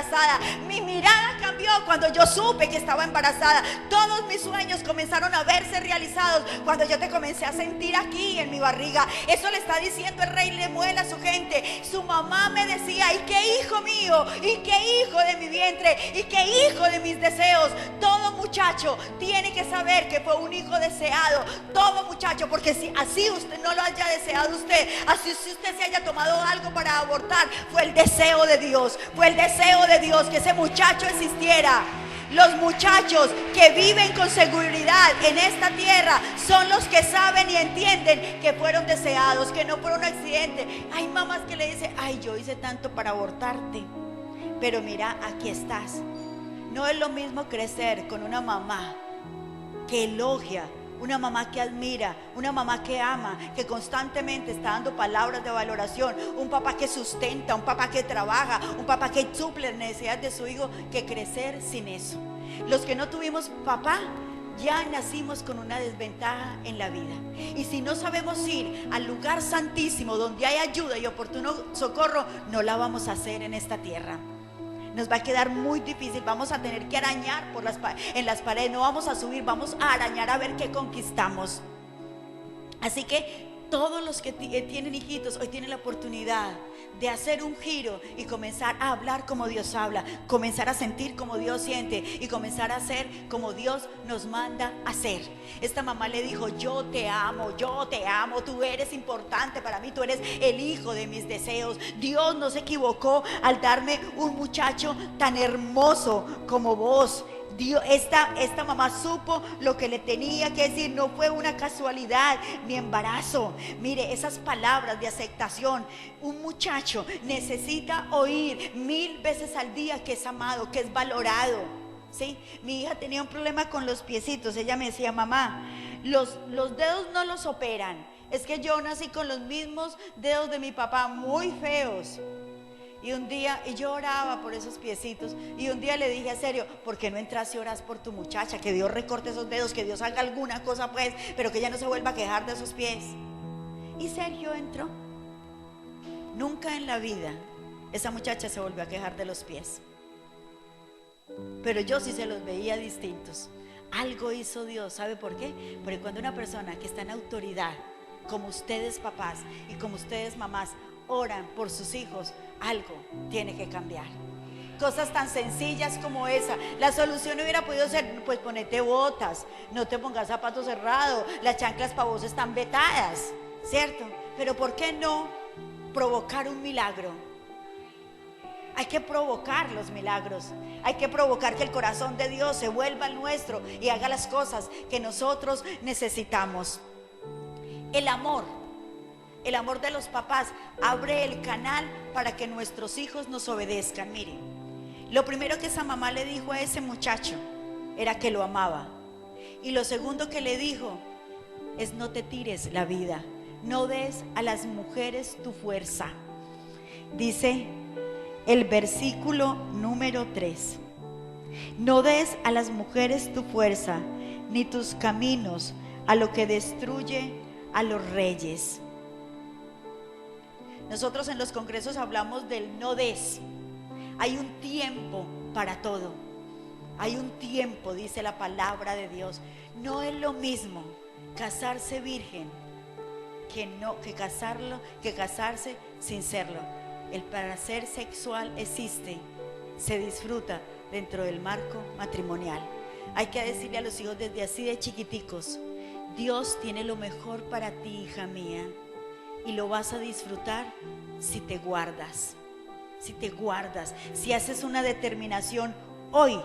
Mi mirada cambió cuando yo supe que estaba embarazada. Todos mis sueños comenzaron a verse realizados cuando yo te comencé a sentir aquí en mi barriga. Eso le está diciendo el rey Lemuel a su gente. Su mamá me decía: ¿y qué hijo mío? ¿Y qué hijo de mi vientre? ¿Y qué hijo de mis deseos? Todo muchacho tiene que saber que fue un hijo deseado. Todo muchacho, porque si así usted no lo haya deseado usted, así si usted se haya tomado algo para abortar, fue el deseo de Dios. Fue el deseo de Dios que ese muchacho existiera. Los muchachos que viven con seguridad en esta tierra son los que saben y entienden que fueron deseados, que no fueron un accidente. Hay mamás que le dicen: ay, yo hice tanto para abortarte, pero mira, aquí estás. No es lo mismo crecer con una mamá que elogia, una mamá que admira, una mamá que ama, que constantemente está dando palabras de valoración, un papá que sustenta, un papá que trabaja, un papá que suple las necesidades de su hijo, que crecer sin eso. Los que no tuvimos papá, ya nacimos con una desventaja en la vida. Y si no sabemos ir al lugar santísimo donde hay ayuda y oportuno socorro, no la vamos a hacer en esta tierra. Nos va a quedar muy difícil, vamos a tener que arañar en las paredes, no vamos a subir, vamos a arañar a ver qué conquistamos. Así que todos los que tienen hijitos hoy tienen la oportunidad de hacer un giro y comenzar a hablar como Dios habla, comenzar a sentir como Dios siente y comenzar a hacer como Dios nos manda a hacer. Esta mamá le dijo: yo te amo, tú eres importante para mí, tú eres el hijo de mis deseos. Dios no se equivocó al darme un muchacho tan hermoso como vos. esta mamá supo lo que le tenía que decir. No fue una casualidad ni embarazo. Mire, esas palabras de aceptación. Un muchacho necesita oír 1000 veces al día que es amado, que es valorado. ¿Sí? Mi hija tenía un problema con los piecitos. Ella me decía: mamá, los dedos no los operan. Es que yo nací con los mismos dedos de mi papá, muy feos. Y un día, y yo oraba por esos piecitos, y un día le dije: a serio, ¿por qué no entras y oras por tu muchacha? Que Dios recorte esos dedos, que Dios haga alguna cosa pues, pero que ella no se vuelva a quejar de esos pies. Y Sergio entró. Nunca en la vida esa muchacha se volvió a quejar de los pies, pero yo sí se los veía distintos. Algo hizo Dios. ¿Sabe por qué? Porque cuando una persona que está en autoridad, como ustedes papás y como ustedes mamás, oran por sus hijos, algo tiene que cambiar. Cosas tan sencillas como esa. La solución hubiera podido ser: pues ponete botas, no te pongas zapatos cerrados, las chanclas para vos están vetadas, ¿cierto? Pero ¿por qué no provocar un milagro? Hay que provocar los milagros. Hay que provocar que el corazón de Dios se vuelva al nuestro y haga las cosas que nosotros necesitamos. El amor de los papás abre el canal para que nuestros hijos nos obedezcan. Miren, lo primero que esa mamá le dijo a ese muchacho era que lo amaba. Y lo segundo que le dijo es: no te tires la vida, no des a las mujeres tu fuerza. Dice el versículo número 3: no des a las mujeres tu fuerza, ni tus caminos a lo que destruye a los reyes. Nosotros en los congresos hablamos del no des. Hay un tiempo para todo. Hay un tiempo, dice la palabra de Dios. No es lo mismo casarse virgen que casarse sin serlo. El placer sexual existe, se disfruta dentro del marco matrimonial. Hay que decirle a los hijos desde así de chiquiticos: Dios tiene lo mejor para ti, hija mía, y lo vas a disfrutar si te guardas, si haces una determinación hoy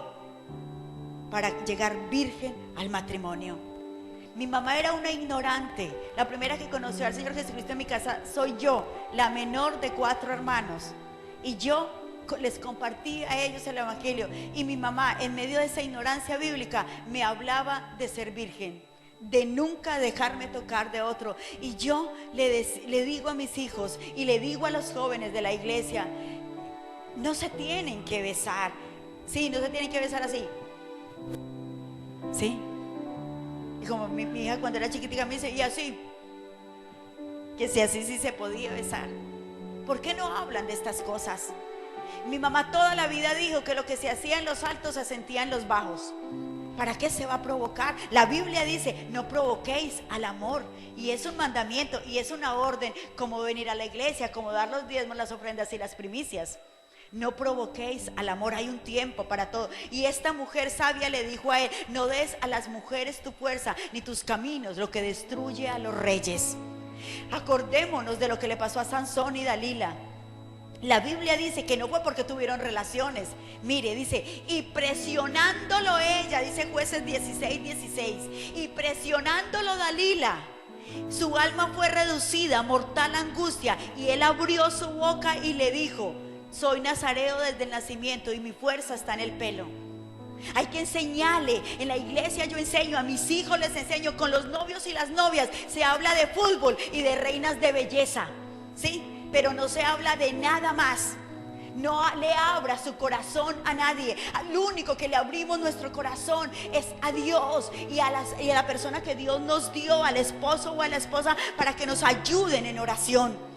para llegar virgen al matrimonio. Mi mamá era una ignorante. La primera que conoció al Señor Jesucristo en mi casa soy yo, la menor de 4 hermanos, y yo les compartí a ellos el evangelio. Y mi mamá, en medio de esa ignorancia bíblica, me hablaba de ser virgen, de nunca dejarme tocar de otro. Y yo le digo a mis hijos y le digo a los jóvenes de la iglesia: no se tienen que besar. Sí, no se tienen que besar así. Sí. Y como mi hija cuando era chiquitica me dice: y así, que si así sí se podía besar. ¿Por qué no hablan de estas cosas? Mi mamá toda la vida dijo que lo que se hacía en los altos se sentía en los bajos. ¿Para qué se va a provocar? La Biblia dice: no provoquéis al amor. Y es un mandamiento y es una orden, como venir a la iglesia, como dar los diezmos, las ofrendas y las primicias. No provoquéis al amor, hay un tiempo para todo. Y esta mujer sabia le dijo a él: no des a las mujeres tu fuerza, ni tus caminos, lo que destruye a los reyes. Acordémonos de lo que le pasó a Sansón y Dalila. La Biblia dice que no fue porque tuvieron relaciones. Mire, dice: y presionándolo ella, dice Jueces 16:16, y presionándolo Dalila, su alma fue reducida a mortal angustia, y él abrió su boca y le dijo: soy nazareo desde el nacimiento y mi fuerza está en el pelo. Hay que enseñarle. En la iglesia yo enseño, a mis hijos les enseño, con los novios y las novias se habla de fútbol y de reinas de belleza, ¿sí? Pero no se habla de nada más. No le abra su corazón a nadie. Al único que le abrimos nuestro corazón es a Dios y a la persona que Dios nos dio, al esposo o a la esposa, para que nos ayuden en oración.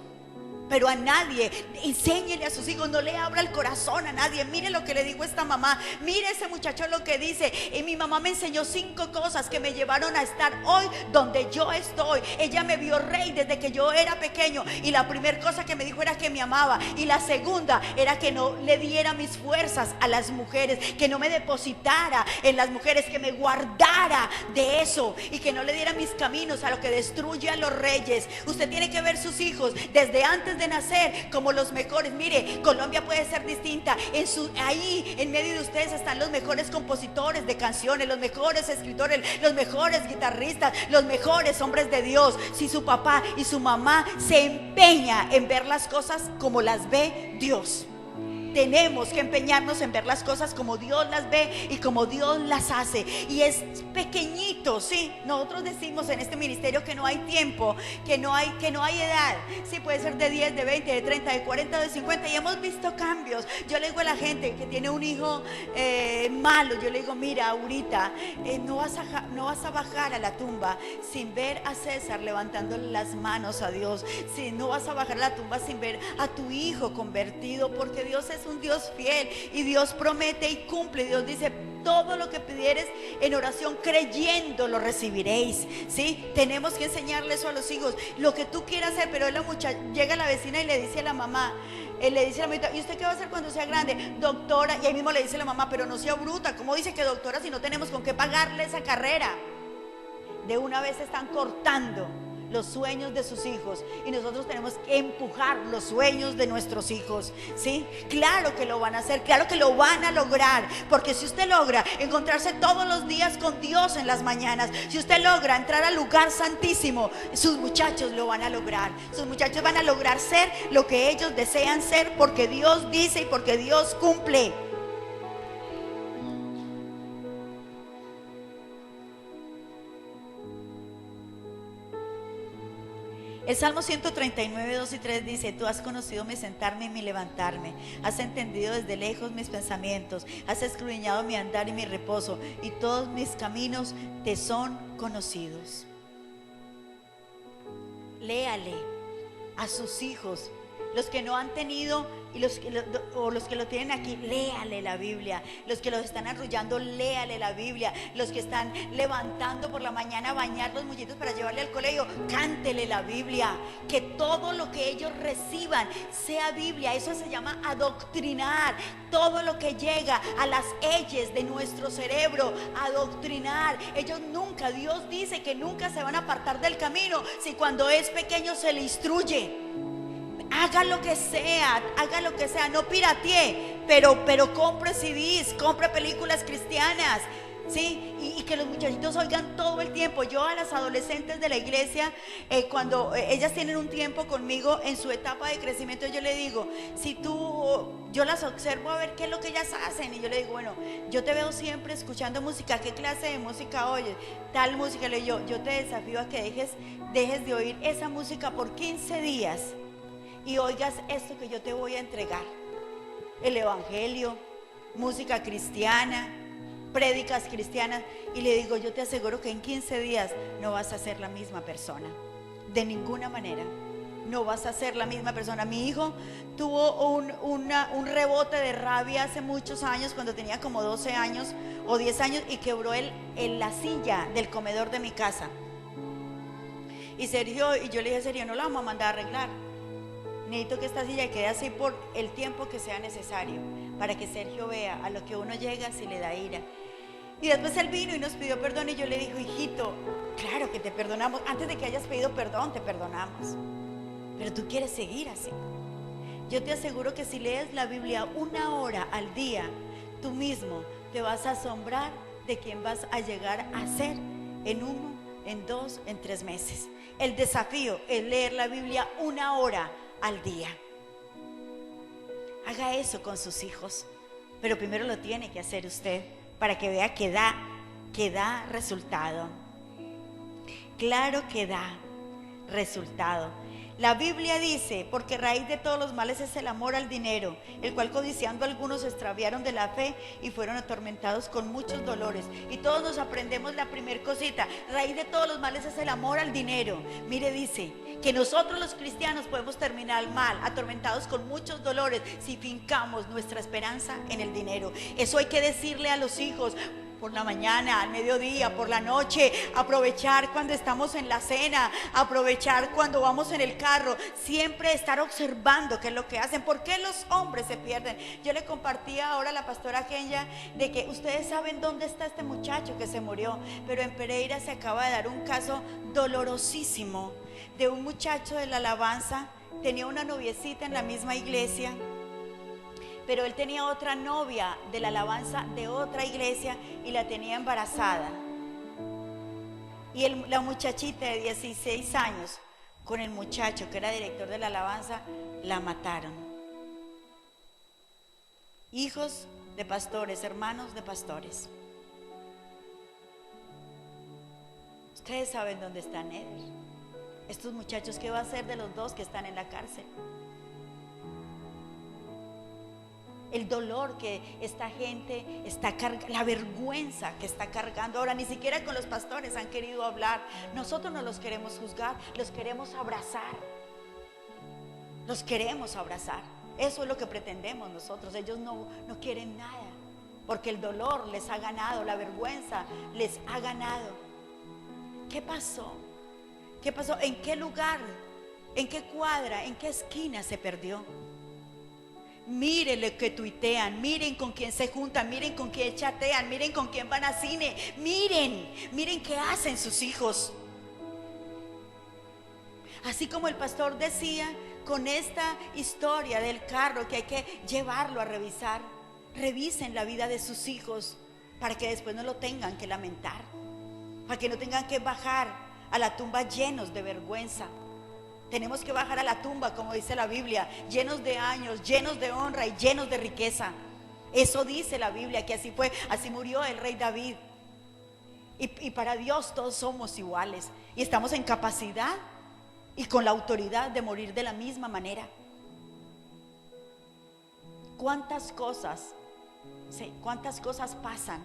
Pero a nadie, enséñele a sus hijos, no le abra el corazón a nadie. Mire lo que le digo a esta mamá, mire ese muchacho lo que dice. Y mi mamá me enseñó 5 cosas que me llevaron a estar hoy donde yo estoy. Ella me vio rey desde que yo era pequeño, y la primera cosa que me dijo era que me amaba, y la segunda era que no le diera mis fuerzas a las mujeres, que no me depositara en las mujeres, que me guardara de eso, y que no le diera mis caminos a lo que destruye a los reyes. Usted tiene que ver sus hijos desde antes antes de nacer como los mejores. Mire, Colombia puede ser distinta. Ahí en medio de ustedes están los mejores compositores de canciones, los mejores escritores, los mejores guitarristas, los mejores hombres de Dios. Si su papá y su mamá se empeña en ver las cosas como las ve Dios, tenemos que empeñarnos en ver las cosas como Dios las ve y como Dios las hace. Y es pequeñito, sí. Nosotros decimos en este ministerio que no hay tiempo, que no hay edad. Sí, puede ser de 10, de 20, de 30, de 40, de 50. Y hemos visto cambios. Yo le digo a la gente que tiene un hijo malo, yo le digo, mira, ahorita no vas a bajar a la tumba sin ver a César levantándole las manos a Dios. Sí, no vas a bajar a la tumba sin ver a tu hijo convertido, porque Dios es un Dios fiel y Dios promete y cumple. Dios dice, todo lo que pidieres en oración creyendo lo recibiréis. ¿Sí? Tenemos que enseñarle eso a los hijos, lo que tú quieras hacer. Pero la muchacha llega a la vecina y le dice a la mamá, le dice a la mamita, ¿y usted qué va a hacer cuando sea grande? Doctora. Y ahí mismo le dice la mamá, pero no sea bruta, ¿cómo dice que doctora si no tenemos con qué pagarle esa carrera? De una vez están cortando los sueños de sus hijos, y nosotros tenemos que empujar los sueños de nuestros hijos. ¿Sí? Claro que lo van a hacer, claro que lo van a lograr, porque si usted logra encontrarse todos los días con Dios en las mañanas, si usted logra entrar al lugar santísimo, sus muchachos lo van a lograr. Sus muchachos van a lograr ser lo que ellos desean ser, porque Dios dice y porque Dios cumple. El Salmo 139, 2 y 3 dice, tú has conocido mi sentarme y mi levantarme, has entendido desde lejos mis pensamientos, has escudriñado mi andar y mi reposo, y todos mis caminos te son conocidos. Léale a sus hijos, los que no han tenido y los que lo tienen aquí, léale la Biblia. Los que los están arrullando, léale la Biblia. Los que están levantando por la mañana a bañar los muñequitos para llevarle al colegio, cántele la Biblia. Que todo lo que ellos reciban sea Biblia. Eso se llama adoctrinar. Todo lo que llega a las eyes de nuestro cerebro, adoctrinar. Ellos nunca, Dios dice que nunca se van a apartar del camino si cuando es pequeño se le instruye. Haga lo que sea, no piratee, pero compre CDs, compre películas cristianas, ¿sí? Y que los muchachitos oigan todo el tiempo. Yo a las adolescentes de la iglesia, cuando ellas tienen un tiempo conmigo en su etapa de crecimiento, yo le digo, yo las observo a ver qué es lo que ellas hacen, y yo le digo, bueno, yo te veo siempre escuchando música, ¿qué clase de música oyes? Tal música. Le digo, yo te desafío a que dejes de oír esa música por 15 días y oigas esto que yo te voy a entregar: el evangelio, música cristiana, prédicas cristianas. Y le digo, yo te aseguro que en 15 días no vas a ser la misma persona, de ninguna manera. No vas a ser la misma persona. Mi hijo tuvo un rebote de rabia hace muchos años, cuando tenía como 12 años o 10 años, y quebró la silla del comedor de mi casa. Y yo le dije, Sergio, no la vamos a mandar a arreglar. Necesito que esta silla quede así por el tiempo que sea necesario, para que Sergio vea a lo que uno llega si le da ira. Y después él vino y nos pidió perdón, y yo le digo, hijito, claro que te perdonamos. Antes de que hayas pedido perdón, te perdonamos. Pero tú quieres seguir así. Yo te aseguro que si lees la Biblia 1 hora al día, tú mismo te vas a asombrar de quién vas a llegar a ser en 1, en 2, en 3 meses. El desafío es leer la Biblia 1 hora al día. Haga eso con sus hijos, pero primero lo tiene que hacer usted, para que vea que da resultado. Claro que da resultado. La Biblia dice, porque raíz de todos los males es el amor al dinero, el cual codiciando algunos se extraviaron de la fe y fueron atormentados con muchos dolores. Y todos nos aprendemos la primer cosita: raíz de todos los males es el amor al dinero. Mire, dice que nosotros los cristianos podemos terminar mal, atormentados con muchos dolores, si fincamos nuestra esperanza en el dinero. Eso hay que decirle a los hijos. Por la mañana, al mediodía, por la noche, aprovechar cuando estamos en la cena, aprovechar cuando vamos en el carro, siempre estar observando qué es lo que hacen. ¿Por qué los hombres se pierden? Yo le compartía ahora a la pastora Kenya de que ustedes saben dónde está este muchacho que se murió, pero en Pereira se acaba de dar un caso dolorosísimo de un muchacho de la alabanza tenía una noviecita en la misma iglesia, pero él tenía otra novia de la alabanza de otra iglesia y la tenía embarazada. Y la muchachita de 16 años con el muchacho que era director de la alabanza, la mataron. Hijos de pastores, hermanos de pastores. Ustedes saben dónde está Eder. Estos muchachos, ¿qué va a hacer de los dos que están en la cárcel? El dolor que esta gente está cargando, la vergüenza que está cargando. Ahora ni siquiera con los pastores han querido hablar. Nosotros no los queremos juzgar, los queremos abrazar. Los queremos abrazar. Eso es lo que pretendemos nosotros. Ellos no quieren nada, porque el dolor les ha ganado, la vergüenza les ha ganado. ¿Qué pasó? ¿Qué pasó? ¿En qué lugar? ¿En qué cuadra? ¿En qué esquina se perdió? Miren lo que tuitean, miren con quién se juntan, miren con quién chatean, miren con quién van a cine, miren qué hacen sus hijos. Así como el pastor decía con esta historia del carro que hay que llevarlo a revisar, revisen la vida de sus hijos para que después no lo tengan que lamentar, para que no tengan que bajar a la tumba llenos de vergüenza. Tenemos que bajar a la tumba, como dice la Biblia, llenos de años, llenos de honra y llenos de riqueza. Eso dice la Biblia, que así fue, así murió el rey David. Y para Dios todos somos iguales y estamos en capacidad y con la autoridad de morir de la misma manera. ¿Cuántas cosas pasan?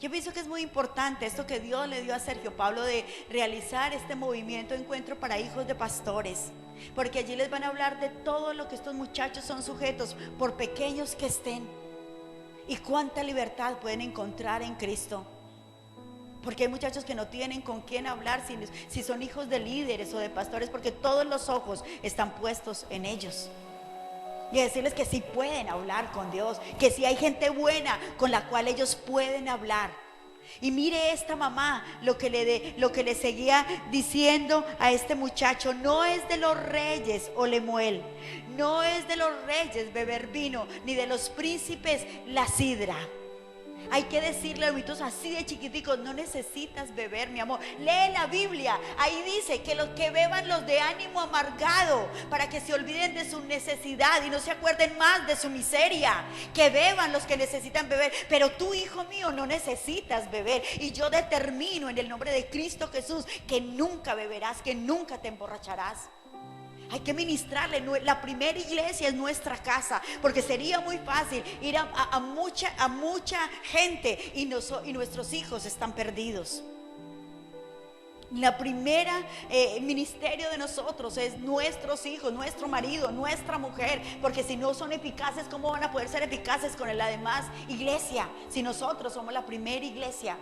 Yo pienso que es muy importante esto que Dios le dio a Sergio Pablo de realizar este movimiento Encuentro para Hijos de Pastores, porque allí les van a hablar de todo lo que estos muchachos son sujetos, por pequeños que estén, y cuánta libertad pueden encontrar en Cristo. Porque hay muchachos que no tienen con quién hablar si son hijos de líderes o de pastores, porque todos los ojos están puestos en ellos. Y decirles que sí pueden hablar con Dios, que sí hay gente buena con la cual ellos pueden hablar. Y mire esta mamá lo que le seguía diciendo a este muchacho: no es de los reyes, o Lemuel, no es de los reyes beber vino, ni de los príncipes la sidra. Hay que decirle a los niños así de chiquiticos: no necesitas beber, mi amor. Lee la Biblia, ahí dice que los que beban los de ánimo amargado, para que se olviden de su necesidad y no se acuerden más de su miseria. Que beban los que necesitan beber, pero tú, hijo mío, no necesitas beber. Y yo determino en el nombre de Cristo Jesús que nunca beberás, que nunca te emborracharás. Hay que ministrarle. La primera iglesia es nuestra casa, porque sería muy fácil ir a mucha gente y nuestros hijos están perdidos. La primera ministerio de nosotros es nuestros hijos, nuestro marido, nuestra mujer, porque si no son eficaces, ¿cómo van a poder ser eficaces con la demás iglesia si nosotros somos la primera iglesia?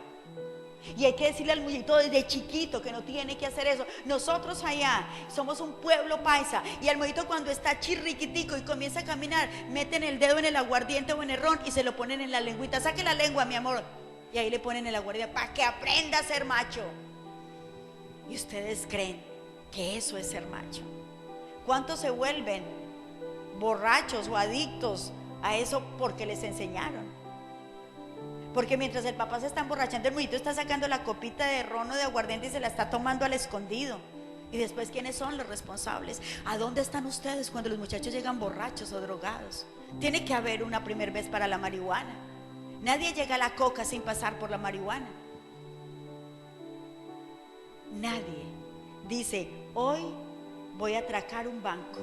Y hay que decirle al muchachito desde chiquito que no tiene que hacer eso. Nosotros allá somos un pueblo paisa, y al muchachito cuando está chirriquitico y comienza a caminar, meten el dedo en el aguardiente o en el ron y se lo ponen en la lengüita. Saque la lengua, mi amor, y ahí le ponen el aguardiente para que aprenda a ser macho. Y ustedes creen que eso es ser macho. ¿Cuántos se vuelven borrachos o adictos a eso porque les enseñaron? Porque mientras el papá se está emborrachando, el muchito está sacando la copita de ron o de aguardiente y se la está tomando al escondido. Y después, ¿quiénes son los responsables? ¿A dónde están ustedes cuando los muchachos llegan borrachos o drogados? Tiene que haber una primer vez para la marihuana. Nadie llega a la coca sin pasar por la marihuana. Nadie dice: hoy voy a atracar un banco.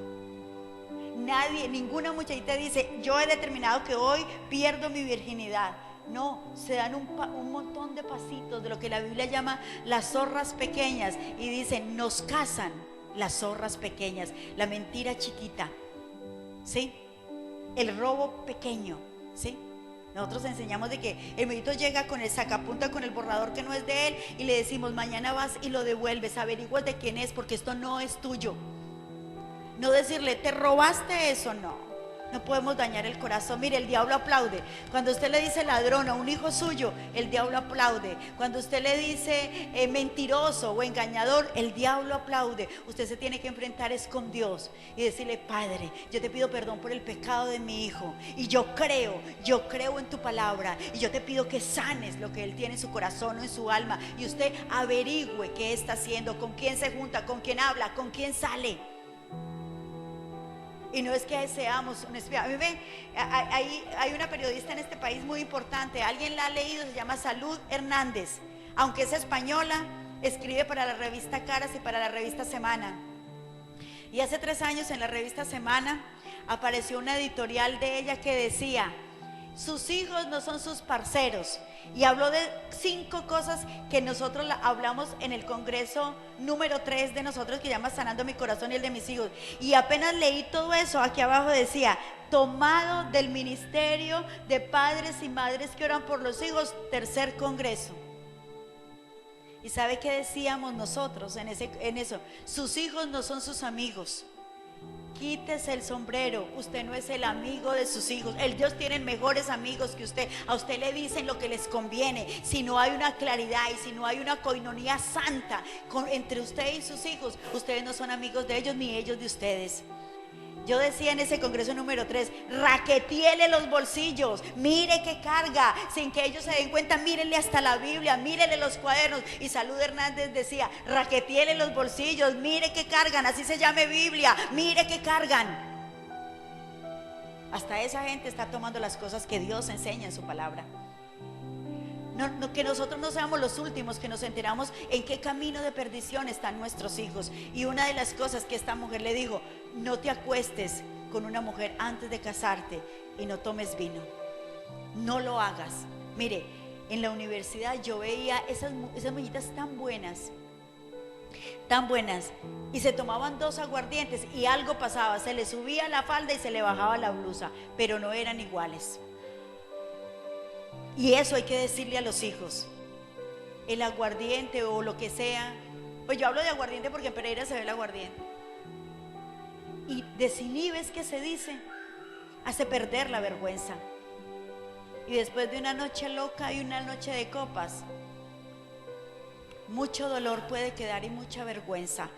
Nadie, ninguna muchachita dice: yo he determinado que hoy pierdo mi virginidad. No, se dan un montón de pasitos de lo que la Biblia llama las zorras pequeñas, y dicen: nos casan las zorras pequeñas, la mentira chiquita, ¿sí? El robo pequeño, ¿sí? Nosotros enseñamos de que el muchachito llega con el sacapunta, con el borrador que no es de él, y le decimos: mañana vas y lo devuelves, averiguas de quién es, porque esto no es tuyo. No decirle: te robaste eso, no. No podemos dañar el corazón. Mire, el diablo aplaude. Cuando usted le dice ladrón a un hijo suyo, el diablo aplaude. Cuando usted le dice mentiroso o engañador, el diablo aplaude. Usted se tiene que enfrentar es con Dios y decirle: Padre, yo te pido perdón por el pecado de mi hijo, y yo creo en tu palabra, y yo te pido que sanes lo que él tiene en su corazón o en su alma, y usted averigüe qué está haciendo, con quién se junta, con quién habla, con quién sale. Y no es que seamos un espía. A mí hay una periodista en este país muy importante, alguien la ha leído, se llama Salud Hernández. Aunque es española, escribe para la revista Caras y para la revista Semana. Y hace 3 años en la revista Semana apareció una editorial de ella que decía: sus hijos no son sus parceros. Y habló de 5 cosas que nosotros hablamos en el congreso número 3 de nosotros, que llama Sanando mi corazón y el de mis hijos. Y apenas leí todo eso, aquí abajo decía: tomado del ministerio de padres y madres que oran por los hijos, 3er congreso. ¿Y sabe qué decíamos nosotros en eso? Sus hijos no son sus amigos. Quítese el sombrero, usted no es el amigo de sus hijos. Ellos tienen mejores amigos que usted. A usted le dicen lo que les conviene. Si no hay una claridad y si no hay una coinonía santa entre usted y sus hijos, ustedes no son amigos de ellos ni ellos de ustedes. Yo decía en ese congreso número 3: raquetiele los bolsillos, mire qué carga, sin que ellos se den cuenta, mírenle hasta la Biblia, mírenle los cuadernos. Y Salud Hernández decía: raquetiele los bolsillos, mire qué cargan, así se llame Biblia, mire qué cargan. Hasta esa gente está tomando las cosas que Dios enseña en su palabra. No, que nosotros no seamos los últimos que nos enteramos en qué camino de perdición están nuestros hijos. Y una de las cosas que esta mujer le dijo: no te acuestes con una mujer antes de casarte y no tomes vino. No lo hagas. Mire, en la universidad yo veía esas muñitas tan buenas, y se tomaban 2 aguardientes y algo pasaba, se le subía la falda y se le bajaba la blusa, pero no eran iguales. Y eso hay que decirle a los hijos. El aguardiente o lo que sea, pues yo hablo de aguardiente porque en Pereira se ve el aguardiente. Y desinhibes, que se dice, hace perder la vergüenza. Y después de una noche loca y una noche de copas, mucho dolor puede quedar y mucha vergüenza.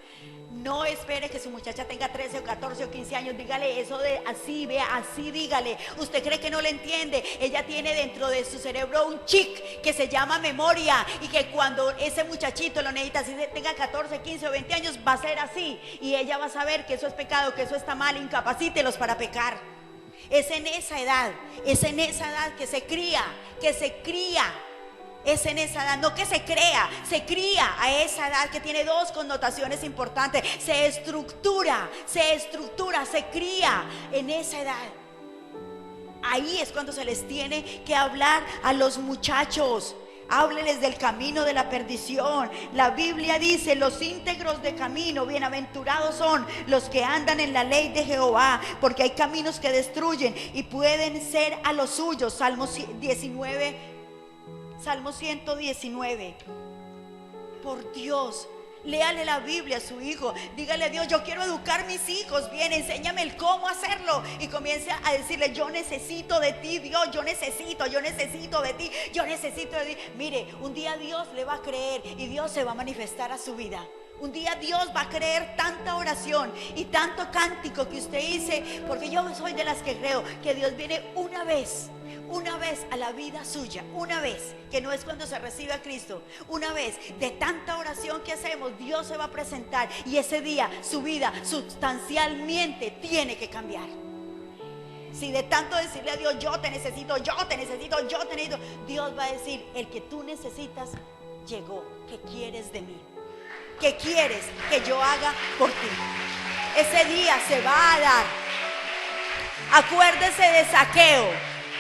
No espere que su muchacha tenga 13 o 14 o 15 años. Dígale eso de así, vea, así dígale. Usted cree que no le entiende. Ella tiene dentro de su cerebro un chip que se llama memoria, y que cuando ese muchachito lo necesita, si tenga 14, 15 o 20 años, va a ser así. Y ella va a saber que eso es pecado, que eso está mal. Incapacítelos para pecar. Es en esa edad que se cría. Es en esa edad, no que se cría a esa edad, que tiene 2 connotaciones importantes. Se estructura, se cría en esa edad. Ahí es cuando se les tiene que hablar a los muchachos. Hábleles del camino de la perdición. La Biblia dice: los íntegros de camino, bienaventurados son los que andan en la ley de Jehová, porque hay caminos que destruyen y pueden ser a los suyos. Salmo 119. Por Dios, léale la Biblia a su hijo. Dígale a Dios: yo quiero educar mis hijos bien, enséñame el cómo hacerlo. Y comience a decirle: yo necesito de ti, Dios, yo necesito de ti, yo necesito de ti. Mire, un día Dios le va a creer y Dios se va a manifestar a su vida. Un día Dios va a creer tanta oración y tanto cántico que usted dice, porque yo soy de las que creo que Dios viene una vez a la vida suya, una vez, que no es cuando se recibe a Cristo, una vez de tanta oración que hacemos, Dios se va a presentar, y ese día su vida sustancialmente tiene que cambiar. Si de tanto decirle a Dios: yo te necesito, Dios va a decir: el que tú necesitas llegó. ¿Qué quieres de mí? ¿Qué quieres que yo haga por ti? Ese día se va a dar. Acuérdese de Zaqueo,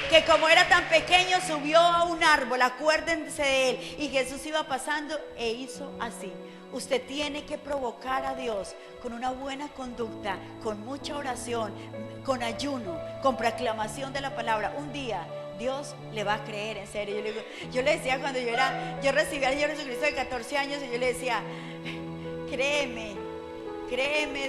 que como era tan pequeño subió a un árbol. Acuérdense de él. Y Jesús iba pasando e hizo así. Usted tiene que provocar a Dios con una buena conducta, con mucha oración, con ayuno, con proclamación de la palabra. Un día Dios le va a creer, en serio. Yo le decía cuando yo recibí al Señor Jesucristo de 14 años, y yo le decía: créeme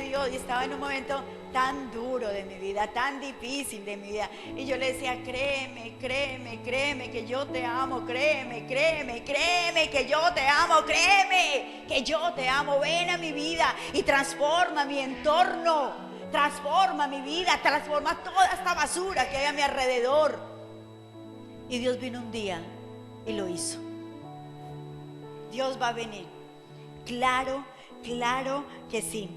Dios. Y estaba en un momento tan duro de mi vida, tan difícil de mi vida. Y yo le decía, créeme, créeme, créeme que yo te amo, créeme, créeme, créeme que yo te amo, créeme que yo te amo. Ven a mi vida y transforma mi entorno, transforma mi vida, transforma toda esta basura que hay a mi alrededor. Y Dios vino un día y lo hizo. Dios va a venir. Claro, claro que sí.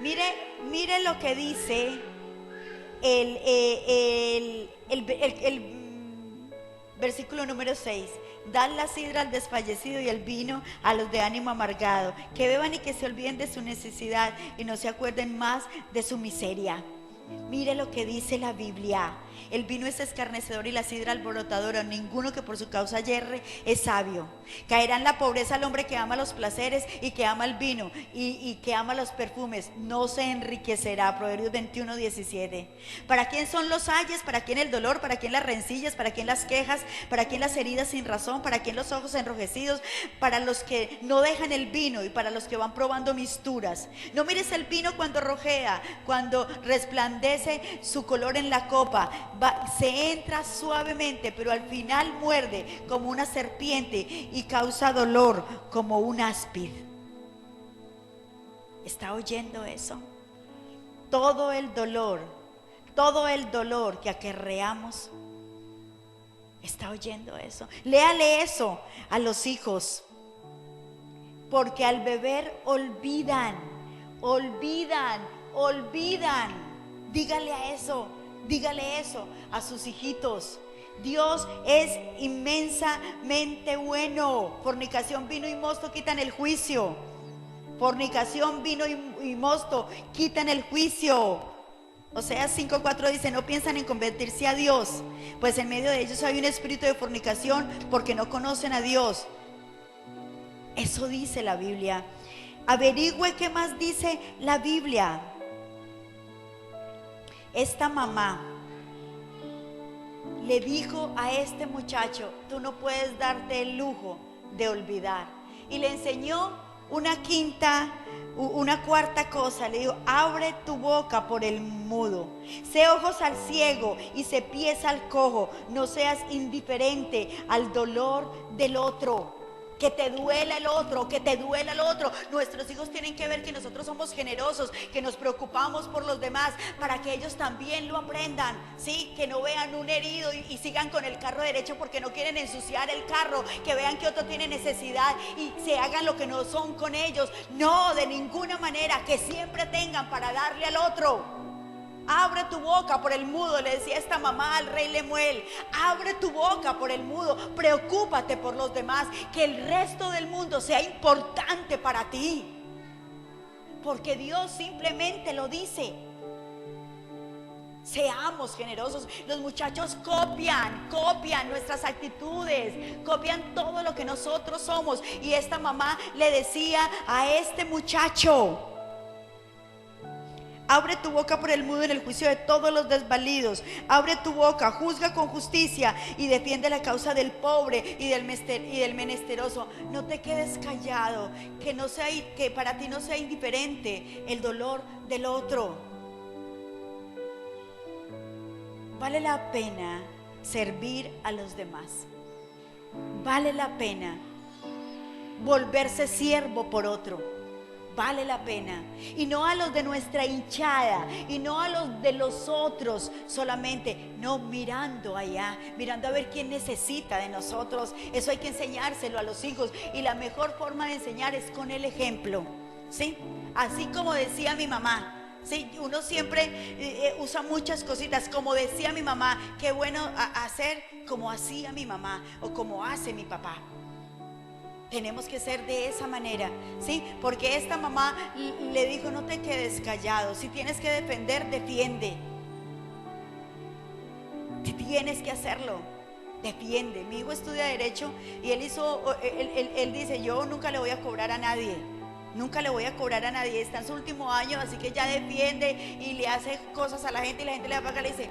Mire lo que dice el versículo número 6. Dan la sidra al desfallecido y el vino a los de ánimo amargado. Que beban y que se olviden de su necesidad y no se acuerden más de su miseria. Mire lo que dice la Biblia. El vino es escarnecedor y la sidra alborotadora. Ninguno que por su causa yerre es sabio. Caerá en la pobreza el hombre que ama los placeres y que ama el vino y que ama los perfumes. No se enriquecerá. Proverbios 21:17. ¿Para quién son los ayes? ¿Para quién el dolor? ¿Para quién las rencillas? ¿Para quién las quejas? ¿Para quién las heridas sin razón? ¿Para quién los ojos enrojecidos? Para los que no dejan el vino y para los que van probando misturas. No mires el vino cuando rojea, cuando resplandece su color en la copa. Se entra suavemente, pero al final muerde como una serpiente y causa dolor como un áspid. ¿Está oyendo eso? Todo el dolor que acarreamos. ¿Está oyendo eso? Léale eso a los hijos. Porque al beber olvidan. Dígale eso a sus hijitos. Dios es inmensamente bueno. Fornicación, vino y mosto quitan el juicio. Fornicación, vino y mosto quitan el juicio. Oseas 5:4 dice: no piensan en convertirse a Dios, pues en medio de ellos hay un espíritu de fornicación, porque no conocen a Dios. Eso dice la Biblia. Averigüe qué más dice la Biblia. Esta mamá le dijo a este muchacho: tú no puedes darte el lujo de olvidar. Y le enseñó una cuarta cosa. Le dijo: abre tu boca por el mudo, sé ojos al ciego y sé pies al cojo. No seas indiferente al dolor del otro. Que te duela el otro, que te duela el otro. Nuestros hijos tienen que ver que nosotros somos generosos, que nos preocupamos por los demás, para que ellos también lo aprendan, ¿sí? Que no vean un herido y sigan con el carro derecho porque no quieren ensuciar el carro. Que vean que otro tiene necesidad y se hagan lo que no son con ellos. No, de ninguna manera. Que siempre tengan para darle al otro. Abre tu boca por el mudo, le decía esta mamá al rey Lemuel. Abre tu boca por el mudo, preocúpate por los demás, que el resto del mundo sea importante para ti, porque Dios simplemente lo dice. Seamos generosos. Los muchachos copian nuestras actitudes, copian todo lo que nosotros somos. Y esta mamá le decía a este muchacho: abre tu boca por el mudo en el juicio de todos los desvalidos. Abre tu boca, juzga con justicia y defiende la causa del pobre y del menesteroso. No te quedes callado, que para ti no sea indiferente el dolor del otro. Vale la pena servir a los demás. Vale la pena volverse siervo por otro. Vale la pena. Y no a los de nuestra hinchada, y no a los de los otros solamente. No, mirando allá, mirando a ver quién necesita de nosotros. Eso hay que enseñárselo a los hijos. Y la mejor forma de enseñar es con el ejemplo, ¿sí? Así como decía mi mamá. Sí, uno siempre usa muchas cositas. Como decía mi mamá, qué bueno hacer como hacía mi mamá o como hace mi papá. Tenemos que ser de esa manera, ¿sí? Porque esta mamá le dijo: no te quedes callado. Si tienes que defender, defiende. Si tienes que hacerlo, defiende. Mi hijo estudia Derecho y él dice: yo nunca le voy a cobrar a nadie. Nunca le voy a cobrar a nadie. Está en su último año, así que ya defiende y le hace cosas a la gente y la gente le apaga y le dice: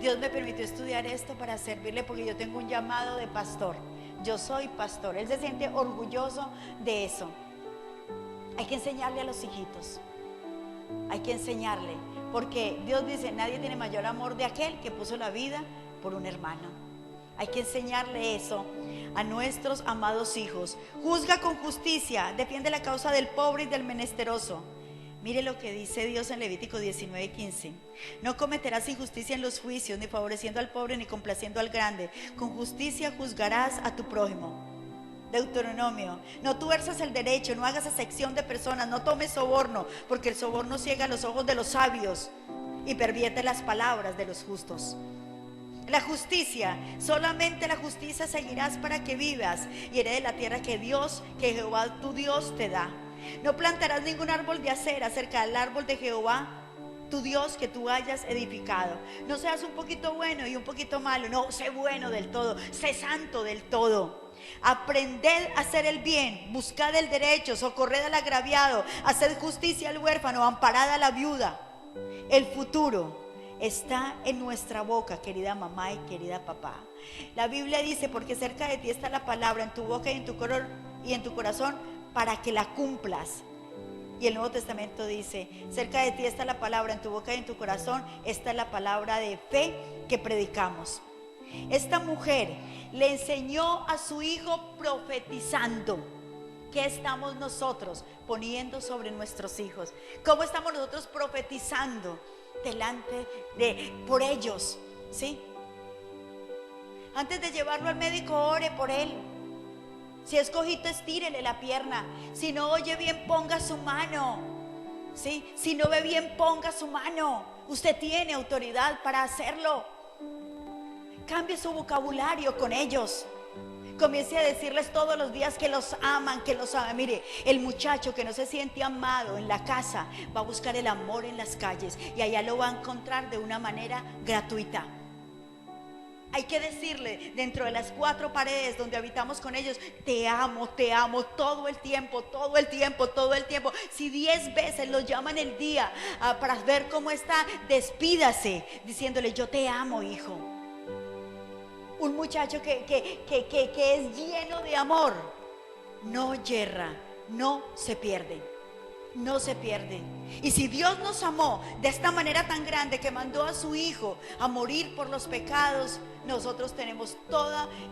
Dios me permitió estudiar esto para servirle, porque yo tengo un llamado de pastor. Yo soy pastor. Él se siente orgulloso de eso. Hay que enseñarle a los hijitos. Hay que enseñarle, porque Dios dice, nadie tiene mayor amor de aquel que puso la vida por un hermano. Hay que enseñarle eso a nuestros amados hijos. Juzga con justicia, defiende la causa del pobre y del menesteroso. Mire lo que dice Dios en Levítico 19:15. No cometerás injusticia en los juicios, ni favoreciendo al pobre, ni complaciendo al grande. Con justicia juzgarás a tu prójimo. Deuteronomio, no tuerzas el derecho, no hagas acepción de personas, no tomes soborno, porque el soborno ciega los ojos de los sabios y pervierte las palabras de los justos. La justicia, solamente la justicia seguirás para que vivas y heredes la tierra que Jehová tu Dios te da. No plantarás ningún árbol de acera cerca del árbol de Jehová tu Dios que tú hayas edificado. No seas un poquito bueno y un poquito malo, no, sé bueno del todo, sé santo del todo. Aprended a hacer el bien, buscad el derecho, socorred al agraviado, haced justicia al huérfano, amparad a la viuda. El futuro está en nuestra boca, querida mamá y querida papá. La Biblia dice, porque cerca de ti está la palabra en tu boca y en tu corazón, para que la cumplas. Y el Nuevo Testamento dice, cerca de ti está la palabra en tu boca y en tu corazón, esta es la palabra de fe que predicamos. Esta mujer le enseñó a su hijo profetizando. ¿Qué estamos nosotros poniendo sobre nuestros hijos? ¿Cómo estamos nosotros profetizando por ellos? ¿Sí? Antes de llevarlo al médico, ore por él. Si es cojito, estírele la pierna. Si no oye bien, ponga su mano. ¿Sí? Si no ve bien, ponga su mano. Usted tiene autoridad para hacerlo. Cambie su vocabulario con ellos. Comience a decirles todos los días que los aman, que los aman. Mire, el muchacho que no se siente amado en la casa va a buscar el amor en las calles y allá lo va a encontrar de una manera gratuita. Hay que decirle dentro de las 4 paredes donde habitamos con ellos, te amo todo el tiempo, todo el tiempo, todo el tiempo. Si 10 veces los llaman el día para ver cómo está, despídase diciéndole, yo te amo, hijo. Un muchacho que es lleno de amor, no yerra, no se pierde. No se pierde. Y si Dios nos amó de esta manera tan grande que mandó a su hijo a morir por los pecados, nosotros tenemos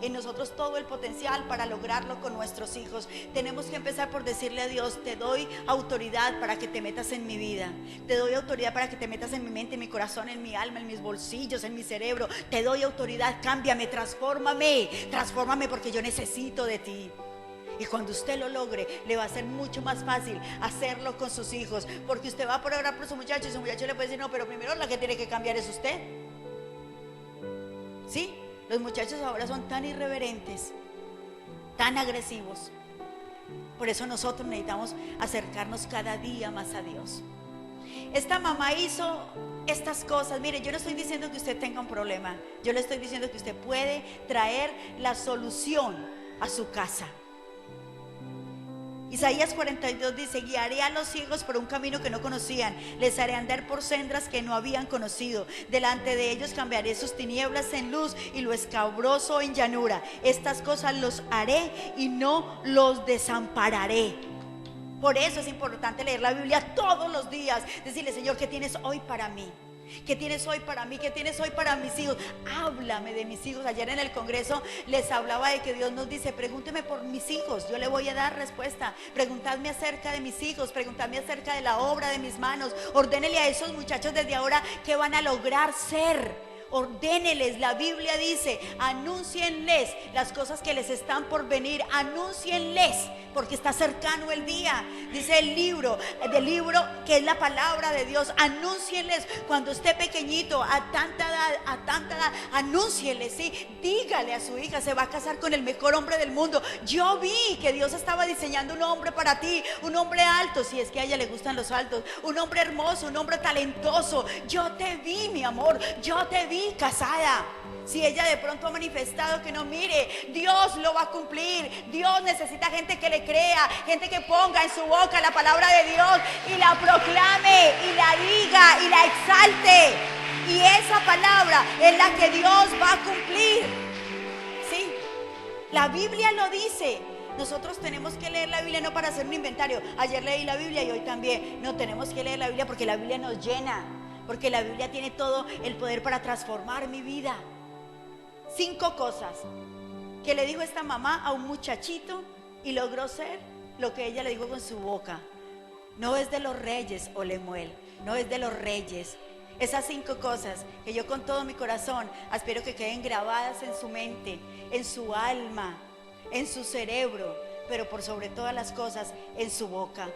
en nosotros todo el potencial para lograrlo con nuestros hijos. Tenemos que empezar por decirle a Dios, te doy autoridad para que te metas en mi vida, te doy autoridad para que te metas en mi mente, en mi corazón, en mi alma, en mis bolsillos, en mi cerebro. Te doy autoridad, cámbiame, transfórmame porque yo necesito de ti. Y cuando usted lo logre, le va a ser mucho más fácil hacerlo con sus hijos, porque usted va a poder orar por su muchacho y su muchacho le puede decir, no, pero primero la que tiene que cambiar es usted. ¿Sí? Los muchachos ahora son tan irreverentes, tan agresivos. Por eso nosotros necesitamos acercarnos cada día más a Dios. Esta mamá hizo estas cosas. Mire, yo no estoy diciendo que usted tenga un problema, yo le estoy diciendo que usted puede traer la solución a su casa. Isaías 42 dice, guiaré a los ciegos por un camino que no conocían, les haré andar por sendas que no habían conocido. Delante de ellos cambiaré sus tinieblas en luz y lo escabroso en llanura. Estas cosas los haré y no los desampararé. Por eso es importante leer la Biblia todos los días. Decirle, Señor, ¿qué tienes hoy para mí? ¿Qué tienes hoy para mí? ¿Qué tienes hoy para mis hijos? Háblame de mis hijos. Ayer en el Congreso les hablaba de que Dios nos dice, pregúnteme por mis hijos, yo le voy a dar respuesta. Preguntadme acerca de mis hijos, preguntadme acerca de la obra de mis manos. Ordénele a esos muchachos desde ahora qué van a lograr ser. Ordéneles, la Biblia dice, anúncienles las cosas que les están por venir, anúncienles, porque está cercano el día. Dice el libro que es la palabra de Dios, anúncienles cuando esté pequeñito, a tanta edad, anúncienles, ¿sí? Dígale a su hija, se va a casar con el mejor hombre del mundo. Yo vi que Dios estaba diseñando un hombre para ti, un hombre alto, si es que a ella le gustan los altos, un hombre hermoso, un hombre talentoso. Yo te vi, mi amor, yo te vi casada. Si ella de pronto ha manifestado que no, mire, Dios lo va a cumplir. Dios necesita gente que le crea, gente que ponga en su boca la palabra de Dios y la proclame y la diga y la exalte. Y esa palabra es la que Dios va a cumplir. Sí, la Biblia lo dice. Nosotros tenemos que leer la Biblia no para hacer un inventario. Ayer leí la Biblia y hoy también. No, tenemos que leer la Biblia porque la Biblia nos llena. Porque la Biblia tiene todo el poder para transformar mi vida. 5 cosas que le dijo esta mamá a un muchachito y logró ser lo que ella le dijo con su boca. No es de los reyes, o Lemuel, no es de los reyes. Esas 5 cosas que yo con todo mi corazón espero que queden grabadas en su mente, en su alma, en su cerebro, pero por sobre todas las cosas en su boca.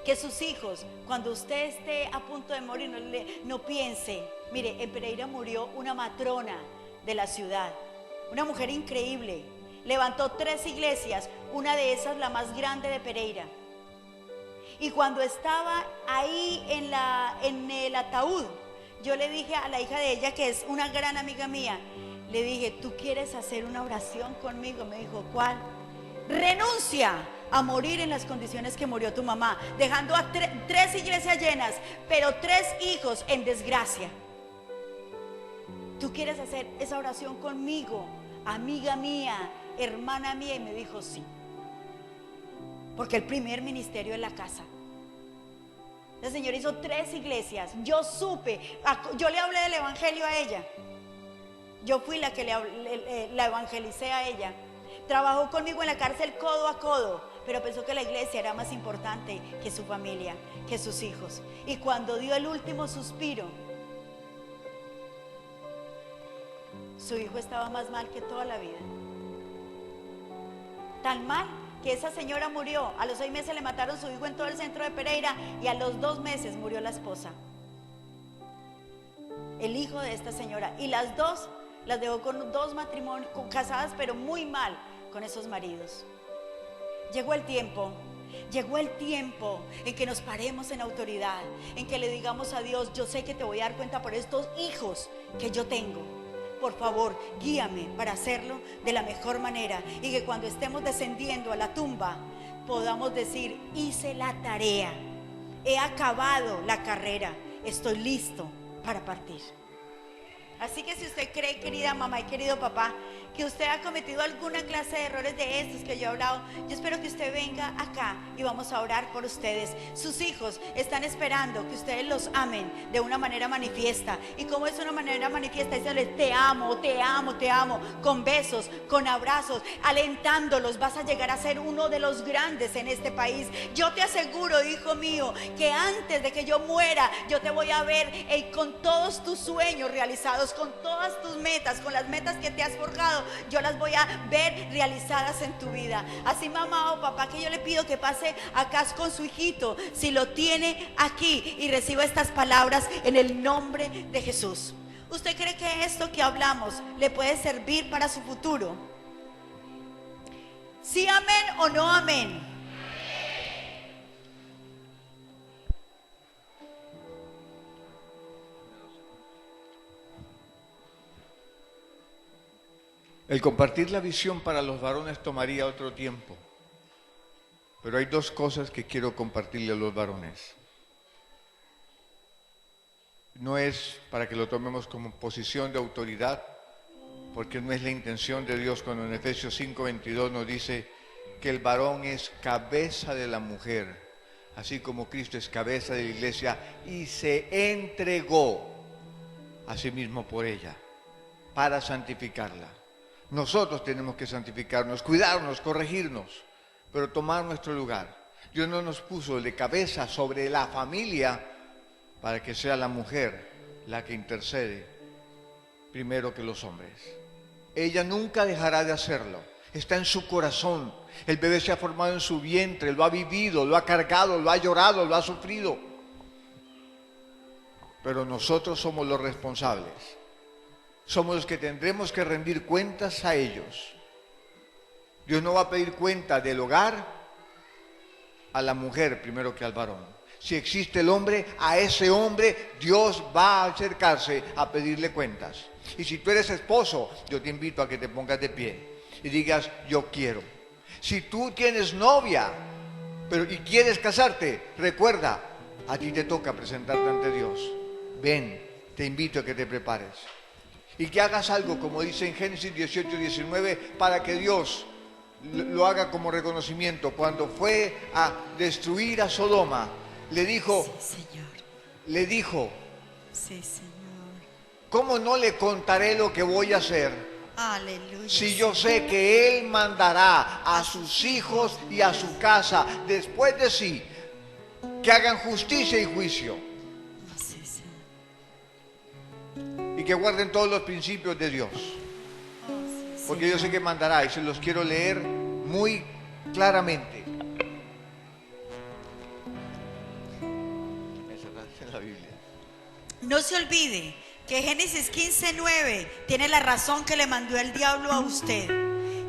Que sus hijos, cuando usted esté a punto de morir, no piense. Mire, en Pereira murió una matrona de la ciudad, una mujer increíble. Levantó 3 iglesias, una de esas la más grande de Pereira. Y cuando estaba ahí en el ataúd, yo le dije a la hija de ella, que es una gran amiga mía, le dije, ¿tú quieres hacer una oración conmigo? Me dijo, ¿cuál? Renuncia a morir en las condiciones que murió tu mamá, dejando a 3 iglesias llenas, pero 3 hijos en desgracia. ¿Tú quieres hacer esa oración conmigo, amiga mía, hermana mía? Y me dijo, sí. Porque el primer ministerio es la casa. El Señor hizo 3 iglesias. Yo supe, yo le hablé del evangelio a ella. Yo fui la que la evangelicé a ella. Trabajó conmigo en la cárcel codo a codo, pero pensó que la iglesia era más importante que su familia, que sus hijos. Y cuando dio el último suspiro, su hijo estaba más mal que toda la vida. Tan mal que esa señora murió. A los 6 meses le mataron su hijo en todo el centro de Pereira y a los 2 meses murió la esposa, el hijo de esta señora. Y las 2 las dejó con 2 matrimonios, casadas pero muy mal con esos maridos. Llegó el tiempo en que nos paremos en autoridad, en que le digamos a Dios, yo sé que te voy a dar cuenta por estos hijos que yo tengo. Por favor, guíame para hacerlo de la mejor manera, y que cuando estemos descendiendo a la tumba podamos decir, hice la tarea, he acabado la carrera, estoy listo para partir. Así que si usted cree, querida mamá y querido papá, que usted ha cometido alguna clase de errores de estos que yo he hablado, yo espero que usted venga acá y vamos a orar por ustedes. Sus hijos están esperando que ustedes los amen de una manera manifiesta. ¿Y cómo es una manera manifiesta? Diciéndoles, te amo, te amo, te amo, con besos, con abrazos, alentándolos. Vas a llegar a ser uno de los grandes en este país. Yo te aseguro, hijo mío, que antes de que yo muera, yo te voy a ver con todos tus sueños realizados, con todas tus metas, con las metas que te has forjado, yo las voy a ver realizadas en tu vida. Así, mamá o papá, que yo le pido que pase acá con su hijito, si lo tiene aquí, y reciba estas palabras en el nombre de Jesús. ¿Usted cree que esto que hablamos le puede servir para su futuro? ¿Sí, amén o no amén? El compartir la visión para los varones tomaría otro tiempo, pero hay 2 cosas que quiero compartirle a los varones. No es para que lo tomemos como posición de autoridad, porque no es la intención de Dios cuando en Efesios 5:22 nos dice que el varón es cabeza de la mujer, así como Cristo es cabeza de la iglesia y se entregó a sí mismo por ella, para santificarla. Nosotros tenemos que santificarnos, cuidarnos, corregirnos, pero tomar nuestro lugar. Dios no nos puso de cabeza sobre la familia para que sea la mujer la que intercede primero que los hombres. Ella nunca dejará de hacerlo, está en su corazón. El bebé se ha formado en su vientre, lo ha vivido, lo ha cargado, lo ha llorado, lo ha sufrido. Pero nosotros somos los responsables. Somos los que tendremos que rendir cuentas a ellos. Dios no va a pedir cuenta del hogar a la mujer primero que al varón. Si existe el hombre, a ese hombre Dios va a acercarse a pedirle cuentas. Y si tú eres esposo, yo te invito a que te pongas de pie y digas, yo quiero. Si tú tienes novia y quieres casarte, recuerda, a ti te toca presentarte ante Dios. Ven, te invito a que te prepares. Y que hagas algo, como dice en Génesis 18:19, para que Dios lo haga como reconocimiento. Cuando fue a destruir a Sodoma, le dijo, Sí, Señor. Sí, Señor. ¿cómo no le contaré lo que voy a hacer? Aleluya. Si yo sé que Él mandará a sus hijos y a su casa después de sí que hagan justicia y juicio Sí, Señor. y que guarden todos los principios de Dios. Sí, Porque yo sé que mandará y se los quiero leer muy claramente. Esa es la Biblia. No se olvide que Génesis 15:9 tiene la razón que le mandó el diablo a usted.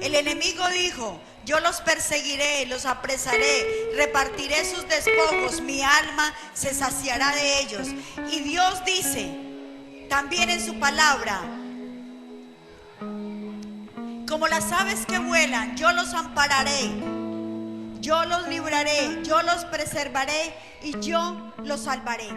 El enemigo dijo: yo los perseguiré, los apresaré, repartiré sus despojos, mi alma se saciará de ellos. Y Dios dice también en su palabra: como las aves que vuelan, yo los ampararé, yo los libraré, yo los preservaré y yo los salvaré.